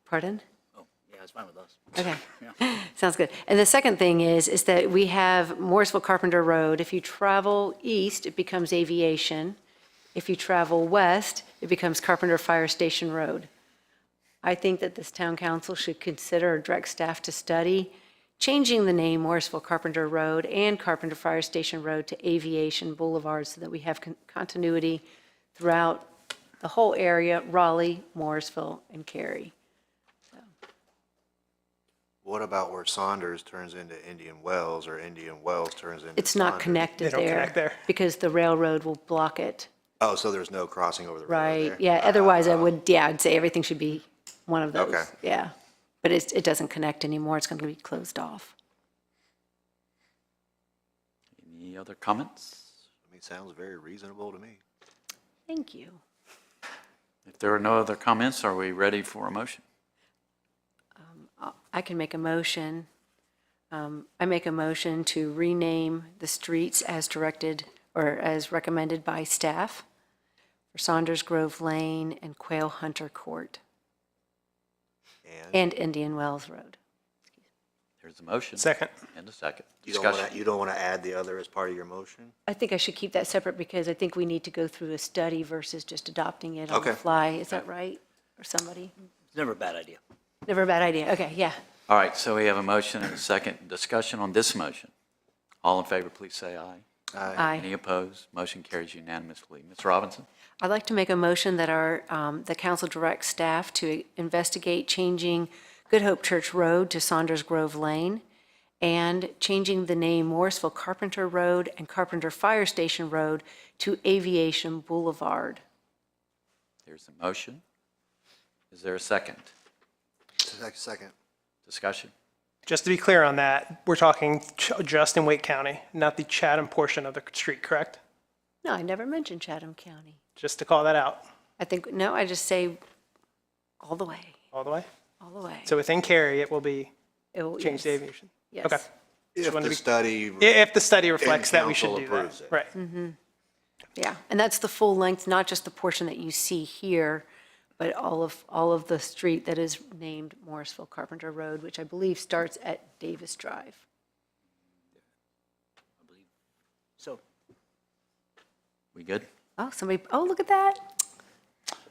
Speaker 11: Pardon?
Speaker 22: Oh, yeah, it's fine with us.
Speaker 11: Okay, sounds good. And the second thing is that we have Morrisville Carpenter Road. If you travel east, it becomes Aviation. If you travel west, it becomes Carpenter Fire Station Road. I think that this town council should consider or direct staff to study changing the name Morrisville Carpenter Road and Carpenter Fire Station Road to Aviation Boulevard so that we have continuity throughout the whole area, Raleigh, Morrisville, and Cary.
Speaker 20: what about where Saunders turns into Indian Wells or Indian Wells turns into
Speaker 11: It's not
Speaker 20: Saunders?
Speaker 11: connected
Speaker 23: They don't
Speaker 11: there.
Speaker 23: connect there.
Speaker 11: Because the railroad will block it.
Speaker 20: Oh, so there's no crossing over the road
Speaker 11: Right,
Speaker 20: there?
Speaker 11: yeah, otherwise I'd say everything should be one of those.
Speaker 20: Okay.
Speaker 11: Yeah. But it doesn't connect anymore, it's going to be closed off.
Speaker 1: Any other comments?
Speaker 20: I mean, sounds very reasonable to me.
Speaker 11: Thank you.
Speaker 1: If there are no other comments, are we ready for a motion?
Speaker 11: I can make a motion. I make a motion to rename the streets as directed or as recommended by staff for Saunders Grove Lane and Quail Hunter Court and Indian Wells Road.
Speaker 1: There's a motion.
Speaker 23: Second.
Speaker 1: And a second.
Speaker 20: You
Speaker 1: Discussion.
Speaker 20: don't want to add the other as part of your motion?
Speaker 11: I think I should keep that separate because I think we need to go through a study versus just adopting it on the
Speaker 20: Okay.
Speaker 11: fly. Is that right? Or somebody?
Speaker 22: It's never a bad idea.
Speaker 11: Never a bad idea. Okay, yeah.
Speaker 1: All right, so we have a motion and a second. Discussion on this motion. All in favor, please say aye.
Speaker 11: Aye.
Speaker 1: Any opposed? Motion carries unanimously. Ms. Robinson?
Speaker 11: I'd like to make a motion that the council directs staff to investigate changing Good Hope Church Road to Saunders Grove Lane and changing the name Morrisville Carpenter Road and Carpenter Fire Station Road to Aviation Boulevard.
Speaker 1: There's a motion. Is there a second?
Speaker 20: Second.
Speaker 1: Discussion.
Speaker 23: Just to be clear on that, we're talking just in Wake County, not the Chatham portion of the street, correct?
Speaker 11: No, I never mentioned Chatham County.
Speaker 23: Just to call that out,
Speaker 11: I think, no, I just say all the way,
Speaker 23: all the way.
Speaker 11: all the way.
Speaker 23: So within Cary, it will be
Speaker 11: It will-
Speaker 23: changed to
Speaker 11: yes.
Speaker 23: aviation.
Speaker 11: Yes.
Speaker 23: Okay.
Speaker 20: If
Speaker 23: Just wanted to
Speaker 20: the
Speaker 23: be-
Speaker 20: study.
Speaker 23: If the study reflects that, we
Speaker 20: council
Speaker 23: should do that.
Speaker 20: approves it.
Speaker 23: Right.
Speaker 11: Yeah, and that's the full length, not just the portion that you see here, but all of the street that is named Morrisville Carpenter Road, which I believe starts at Davis Drive.
Speaker 22: So,
Speaker 1: We good?
Speaker 11: Oh, somebody, oh, look at that.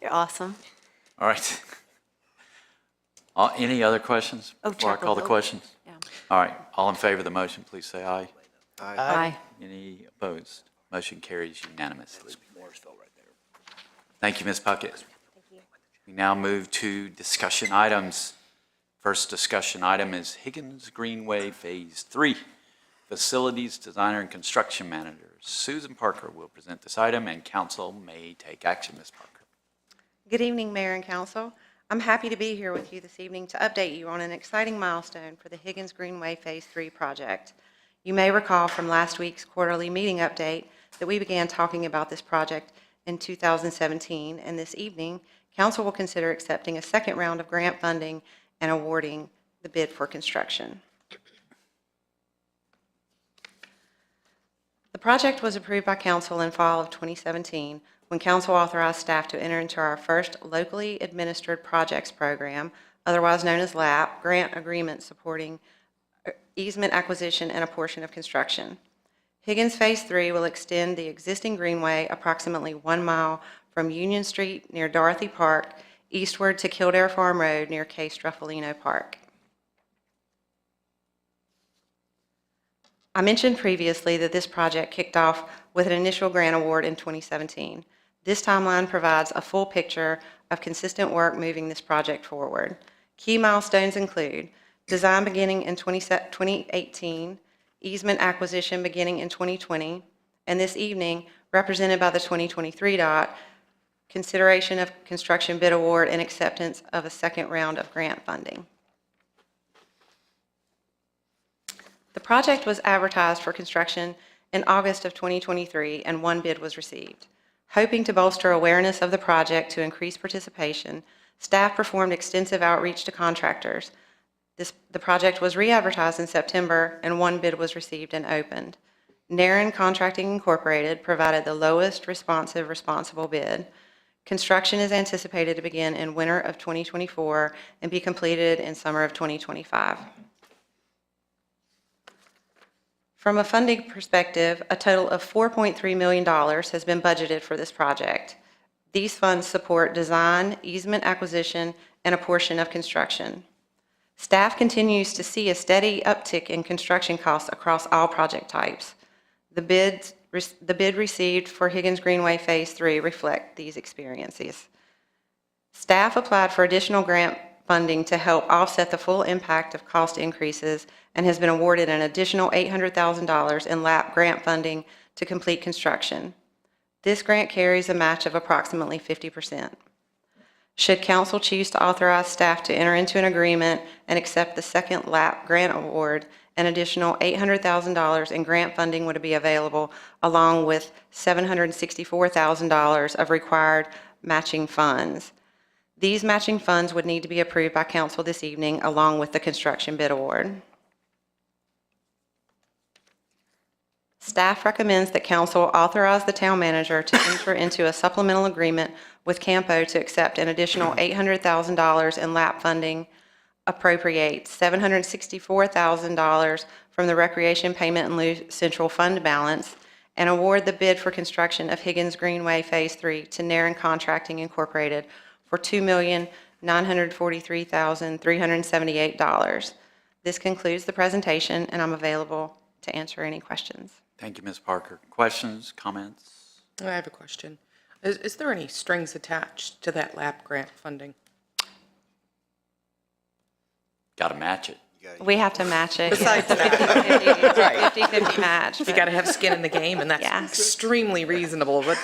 Speaker 11: You're awesome.
Speaker 1: All right. Any other questions
Speaker 11: Oh,
Speaker 1: before I call the
Speaker 11: Chapel Hill.
Speaker 1: questions?
Speaker 11: Yeah.
Speaker 1: All right, all in favor of the motion, please say aye.
Speaker 11: Aye.
Speaker 1: Any opposed? Motion carries unanimously.
Speaker 22: Morrisville right there.
Speaker 1: Thank you, Ms. Puckett. We now move to discussion items. First discussion item is Higgins Greenway Phase 3. Facilities Designer and Construction Manager Susan Parker will present this item, and council may take action. Ms. Parker.
Speaker 13: Good evening, Mayor and Council. I'm happy to be here with you this evening to update you on an exciting milestone for the Higgins Greenway Phase 3 project. You may recall from last week's quarterly meeting update that we began talking about this project in 2017, and this evening, Council will consider accepting a second round of grant funding and awarding the bid for construction. The project was approved by Council in fall of 2017 when Council authorized staff to enter into our first locally administered projects program, otherwise known as LAP, grant agreement supporting easement acquisition and a portion of construction. Higgins Phase 3 will extend the existing greenway approximately 1 mile from Union Street near Dorothy Park eastward to Kildare Farm Road near Case Struffalino Park. I mentioned previously that this project kicked off with an initial grant award in 2017. This timeline provides a full picture of consistent work moving this project forward. Key milestones include design beginning in 2018, easement acquisition beginning in 2020, and this evening, represented by the 2023 dot, consideration of construction bid award and acceptance of a second round of grant funding. The project was advertised for construction in August of 2023, and one bid was received. Hoping to bolster awareness of the project to increase participation, staff performed extensive outreach to contractors. The project was re-advertised in September, and one bid was received and opened. Naren Contracting Incorporated provided the lowest responsible bid. Construction is anticipated to begin in winter of 2024 and be completed in summer of 2025. From a funding perspective, a total of $4.3 million has been budgeted for this project. These funds support design, easement acquisition, and a portion of construction. Staff continues to see a steady uptick in construction costs across all project types. The bid received for Higgins Greenway Phase 3 reflect these experiences. Staff applied for additional grant funding to help offset the full impact of cost increases and has been awarded an additional $800,000 in LAP grant funding to complete construction. This grant carries a match of approximately 50%. Should council choose to authorize staff to enter into an agreement and accept the second LAP grant award, an additional $800,000 in grant funding would be available, along with $764,000 of required matching funds. These matching funds would need to be approved by council this evening, along with the construction bid award. Staff recommends that council authorize the town manager to enter into a supplemental agreement with Campo to accept an additional $800,000 in LAP funding, appropriate $764,000 from the Recreation Payment in Lieu Central Fund balance, and award the bid for construction of Higgins Greenway Phase 3 to Naren Contracting Incorporated for $2,943,378. This concludes the presentation, and I'm available to answer any questions.
Speaker 1: Thank you, Ms. Parker. Questions, comments?
Speaker 7: I have a question. Is there any strings attached to that LAP grant funding?
Speaker 1: Got to match it.
Speaker 13: We have to match it.
Speaker 7: Besides
Speaker 13: It's a
Speaker 7: that.
Speaker 13: 50-50 match.
Speaker 7: You got to have skin in the game, and that's
Speaker 13: Yeah.
Speaker 7: extremely reasonable, but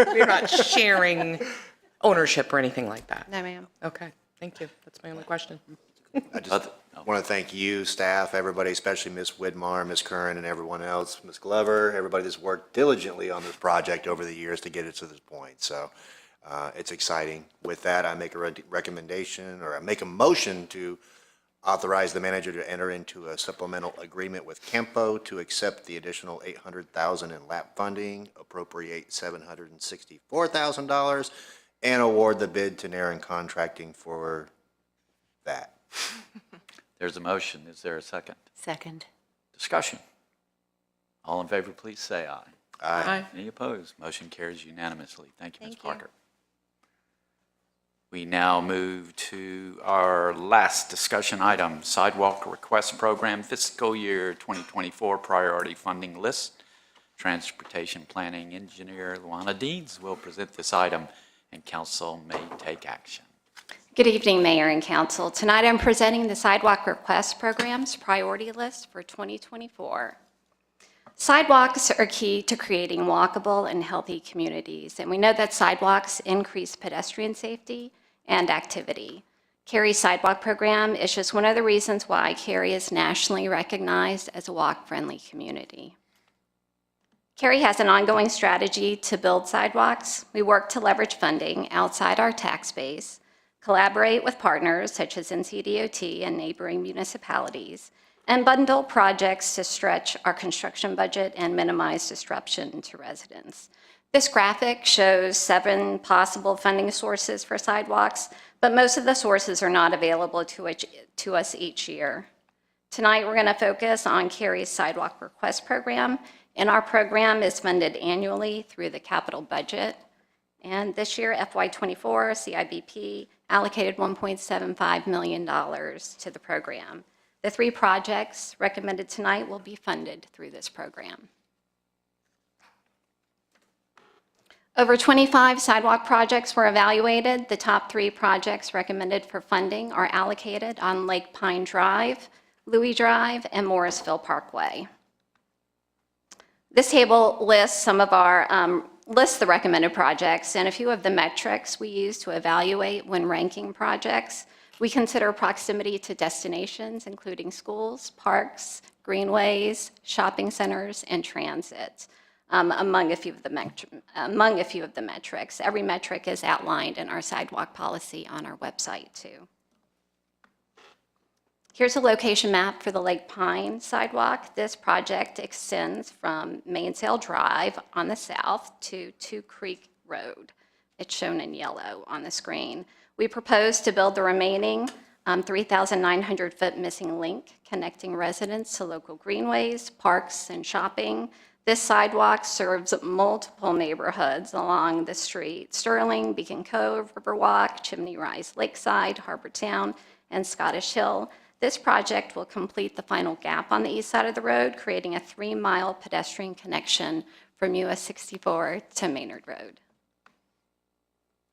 Speaker 7: we're not sharing ownership or anything like that.
Speaker 13: No, ma'am.
Speaker 7: Okay, thank you. That's my only question.
Speaker 20: I just want to thank you, staff, everybody, especially Ms. Widmar, Ms. Curran, and everyone else, Ms. Glover, everybody that's worked diligently on this project over the years to get it to this point. So it's exciting. With that, I make a recommendation, or I make a motion to authorize the manager to enter into a supplemental agreement with Campo to accept the additional $800,000 in LAP funding, appropriate $764,000, and award the bid to Naren Contracting for that.
Speaker 1: There's a motion. Is there a second?
Speaker 11: Second.
Speaker 1: Discussion. All in favor, please say aye.
Speaker 7: Aye.
Speaker 1: Any opposed? Motion carries unanimously. Thank you, Ms.
Speaker 12: Thank you.
Speaker 1: Parker. We now move to our last discussion item, Sidewalk Request Program Fiscal Year 2024 Priority Funding List. Transportation Planning Engineer Luana Deeds will present this item, and council may take action.
Speaker 3: Good evening, Mayor and Council. Tonight I'm presenting the Sidewalk Request Program's priority list for 2024. Sidewalks are key to creating walkable and healthy communities, and we know that sidewalks increase pedestrian safety and activity. Cary's Sidewalk Program is just one of the reasons why Cary is nationally recognized as a walk-friendly community. Cary has an ongoing strategy to build sidewalks. We work to leverage funding outside our tax base, collaborate with partners such as NCDOT and neighboring municipalities, and bundle projects to stretch our construction budget and minimize disruption to residents. This graphic shows 7 possible funding sources for sidewalks, but most of the sources are not available to us each year. Tonight, we're going to focus on Cary's Sidewalk Request Program, and our program is funded annually through the capital budget. And this year, FY24, CIBP allocated $1.75 million to the program. The 3 projects recommended tonight will be funded through this program. Over 25 sidewalk projects were evaluated. The top 3 projects recommended for funding are allocated on Lake Pine Drive, Louis Drive, and Morrisville Parkway. This table lists some of our lists the recommended projects and a few of the metrics we use to evaluate when ranking projects. We consider proximity to destinations, including schools, parks, greenways, shopping centers, and transit, among a few of the metrics. Every metric is outlined in our sidewalk policy on our website, too. Here's a location map for the Lake Pine sidewalk. This project extends from Mainsail Drive on the south to Two Creek Road. It's shown in yellow on the screen. We propose to build the remaining 3,900-foot missing link connecting residents to local greenways, parks, and shopping. This sidewalk serves multiple neighborhoods along the street: Sterling, Beacon Cove, Riverwalk, Chimney Rise Lakeside, Harbor Town, and Scottish Hill. This project will complete the final gap on the east side of the road, creating a 3-mile pedestrian connection from US 64 to Maynard Road.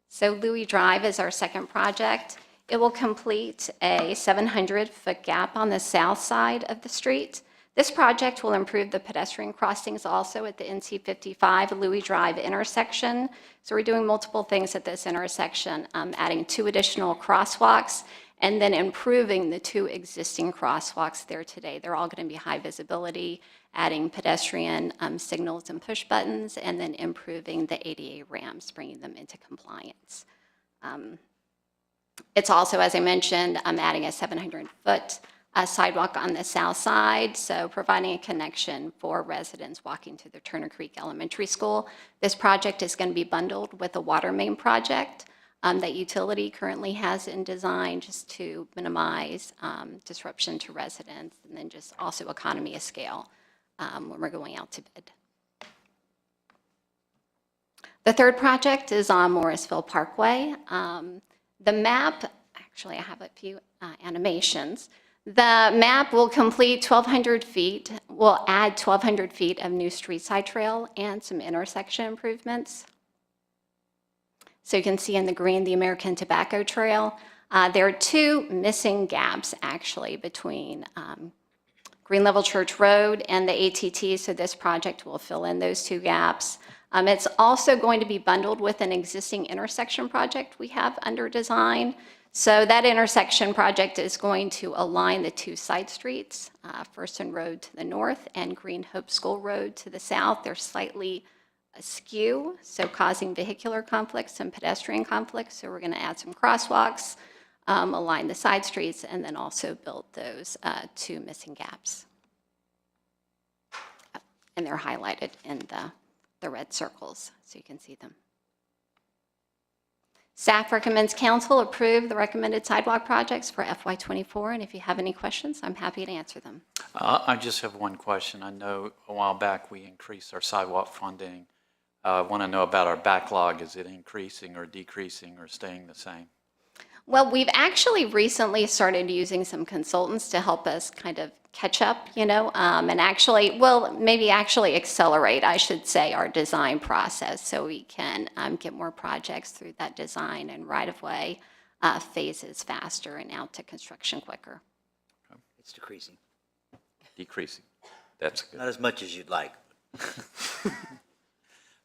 Speaker 3: So Louis Drive is our second project. It will complete a 700-foot gap on the south side of the street. This project will improve the pedestrian crossings also at the NC 55 Louis Drive intersection. So we're doing multiple things at this intersection, adding 2 additional crosswalks and then improving the 2 existing crosswalks there today. They're all going to be high visibility, adding pedestrian signals and push buttons, and then improving the ADA ramps, bringing them into compliance. It's also, as I mentioned, adding a 700-foot sidewalk on the south side, so providing a connection for residents walking to the Turner Creek Elementary School. This project is going to be bundled with a water main project that utility currently has in design just to minimize disruption to residents, and then just also economy of scale when we're going out to bid. The third project is on Morrisville Parkway. The map, actually I have a few animations. The map will complete 1,200 feet, will add 1,200 feet of new street side trail and some intersection improvements. So you can see in the green, the American Tobacco Trail. There are 2 missing gaps actually between Green Level Church Road and the ATT, so this project will fill in those 2 gaps. It's also going to be bundled with an existing intersection project we have under design. So that intersection project is going to align the 2 side streets, Fersen Road to the north and Green Hope School Road to the south. They're slightly askew, so causing vehicular conflicts and pedestrian conflicts. So we're going to add some crosswalks, align the side streets, and then also build those 2 missing gaps. And they're highlighted in the red circles, so you can see them. Staff recommends council approve the recommended sidewalk projects for FY24, and if you have any questions, I'm happy to answer them.
Speaker 1: I just have one question. I know a while back we increased our sidewalk funding. I want to know about our backlog. Is it increasing or decreasing or staying the same?
Speaker 3: Well, we've actually recently started using some consultants to help us kind of catch up, and actually, maybe actually accelerate, I should say, our design process so we can get more projects through that design and right-of-way phases faster and out to construction quicker.
Speaker 22: It's decreasing.
Speaker 1: Decreasing. That's good.
Speaker 22: Not as much as you'd like.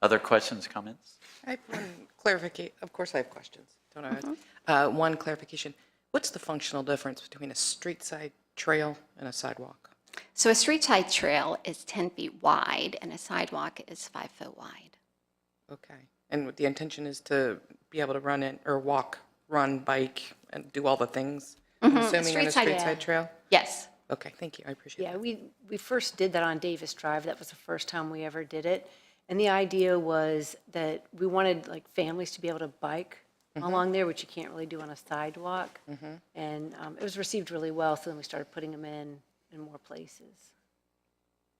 Speaker 1: Other questions, comments?
Speaker 7: I have one clarification. Of course I have questions, don't I? One clarification. What's the functional difference between a street side trail and a sidewalk?
Speaker 3: So a street side trail is 10 feet wide and a sidewalk is 5 foot wide.
Speaker 7: Okay. And the intention is to be able to run in, or walk, run, bike, and do all the things, I'm assuming, on a street side trail?
Speaker 3: Yes.
Speaker 7: Okay, thank you. I appreciate that.
Speaker 11: Yeah, we first did that on Davis Drive. That was the first time we ever did it. And the idea was that we wanted like families to be able to bike along there, which you can't really do on a sidewalk. And it was received really well, so then we started putting them in more places.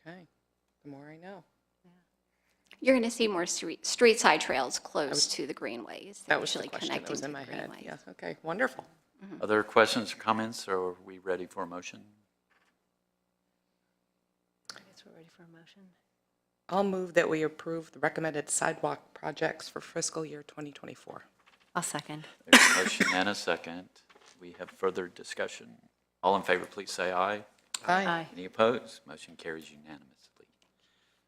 Speaker 7: Okay, the more I know.
Speaker 3: You're going to see more street side trails close to the greenways.
Speaker 7: That was the
Speaker 3: actually
Speaker 7: question that
Speaker 3: connecting
Speaker 7: was
Speaker 3: to
Speaker 7: in
Speaker 3: the
Speaker 7: my head.
Speaker 3: greenways.
Speaker 7: Yeah, okay, wonderful.
Speaker 1: Other questions or comments, or are we ready for a motion?
Speaker 11: I guess we're ready for a motion.
Speaker 7: I'll move that we approve the recommended sidewalk projects for fiscal year 2024.
Speaker 11: I'll second.
Speaker 1: There's a motion and a second. We have further discussion. All in favor, please say aye.
Speaker 7: Aye.
Speaker 1: Any opposed? Motion carries unanimously.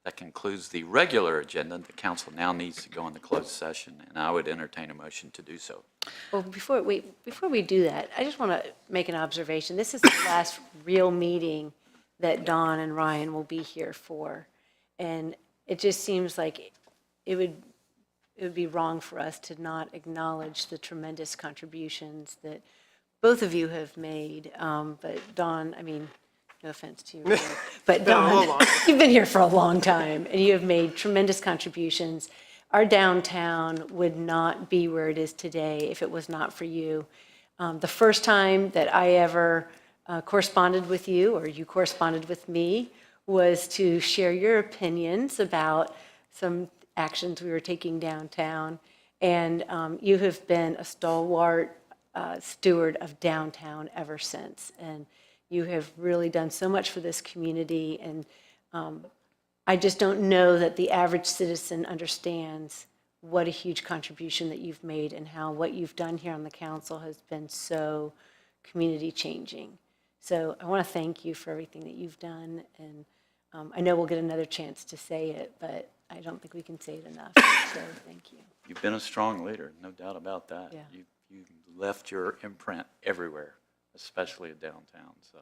Speaker 1: That concludes the regular agenda. The council now needs to go into closed session, and I would entertain a motion to do so.
Speaker 11: Well, before we do that, I just want to make an observation. This is the last real meeting that Dawn and Ryan will be here for. And it just seems like it would be wrong for us to not acknowledge the tremendous contributions that both of you have made. But Dawn, I mean, no offense to you, really, but Dawn, you've been here for a long time, and you have made tremendous contributions. Our downtown would not be where it is today if it was not for you. The first time that I ever corresponded with you, or you corresponded with me, was to share your opinions about some actions we were taking downtown. And you have been a stalwart steward of downtown ever since. And you have really done so much for this community. And I just don't know that the average citizen understands what a huge contribution that you've made and how what you've done here on the council has been so community changing. So I want to thank you for everything that you've done, and I know we'll get another chance to say it, but I don't think we can say it enough, so thank you.
Speaker 1: You've been a strong leader, no doubt about that.
Speaker 11: Yeah.
Speaker 1: You left your imprint everywhere, especially at downtown, so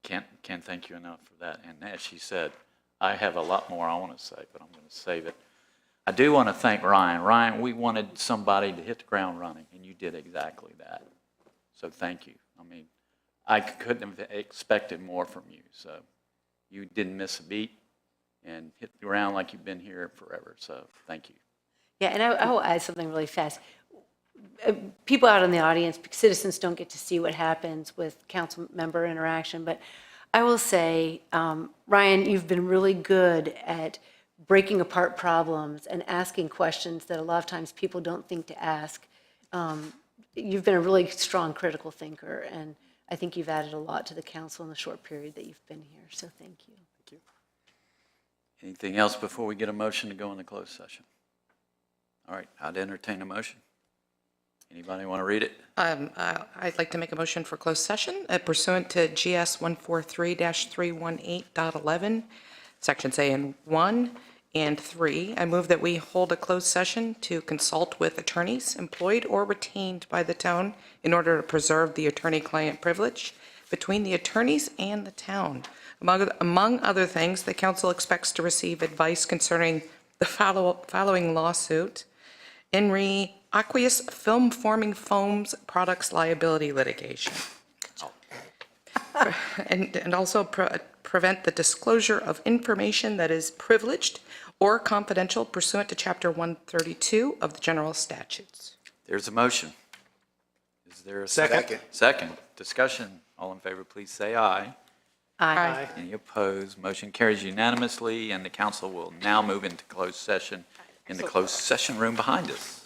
Speaker 1: can't thank you enough for that. And as she said, I have a lot more I want to say, but I'm going to save it. I do want to thank Ryan. Ryan, we wanted somebody to hit the ground running, and you did exactly that. So thank you. I mean, I couldn't have expected more from you, so you didn't miss a beat and hit the ground like you've been here forever, so thank you.
Speaker 11: Yeah, and I will add something really fast. People out in the audience, citizens don't get to see what happens with council member interaction, but I will say, Ryan, you've been really good at breaking apart problems and asking questions that a lot of times people don't think to ask. You've been a really strong critical thinker, and I think you've added a lot to the council in the short period that you've been here, so thank you.
Speaker 1: Thank you. Anything else before we get a motion to go into closed session? All right, I'd entertain a motion. Anybody want to read it?
Speaker 7: I'd like to make a motion for closed session pursuant to GS 143-318.11, Sections A and 1 and 3. I move that we hold a closed session to consult with attorneys employed or retained by the town in order to preserve the attorney-client privilege between the attorneys and the town. Among other things, the council expects to receive advice concerning the following lawsuit: In re Aqueous Film Forming Foams Products Liability Litigation. And also prevent the disclosure of information that is privileged or confidential pursuant to Chapter 132 of the General Statutes.
Speaker 1: There's a motion. Is there a
Speaker 23: Second.
Speaker 1: Second. Discussion. All in favor, please say aye.
Speaker 7: Aye.
Speaker 1: Any opposed? Motion carries unanimously, and the council will now move into closed session in the closed session room behind us.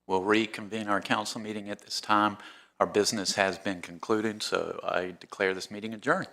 Speaker 1: We'll reconvene our council meeting at this time. Our business has been concluded, so I declare this meeting adjourned.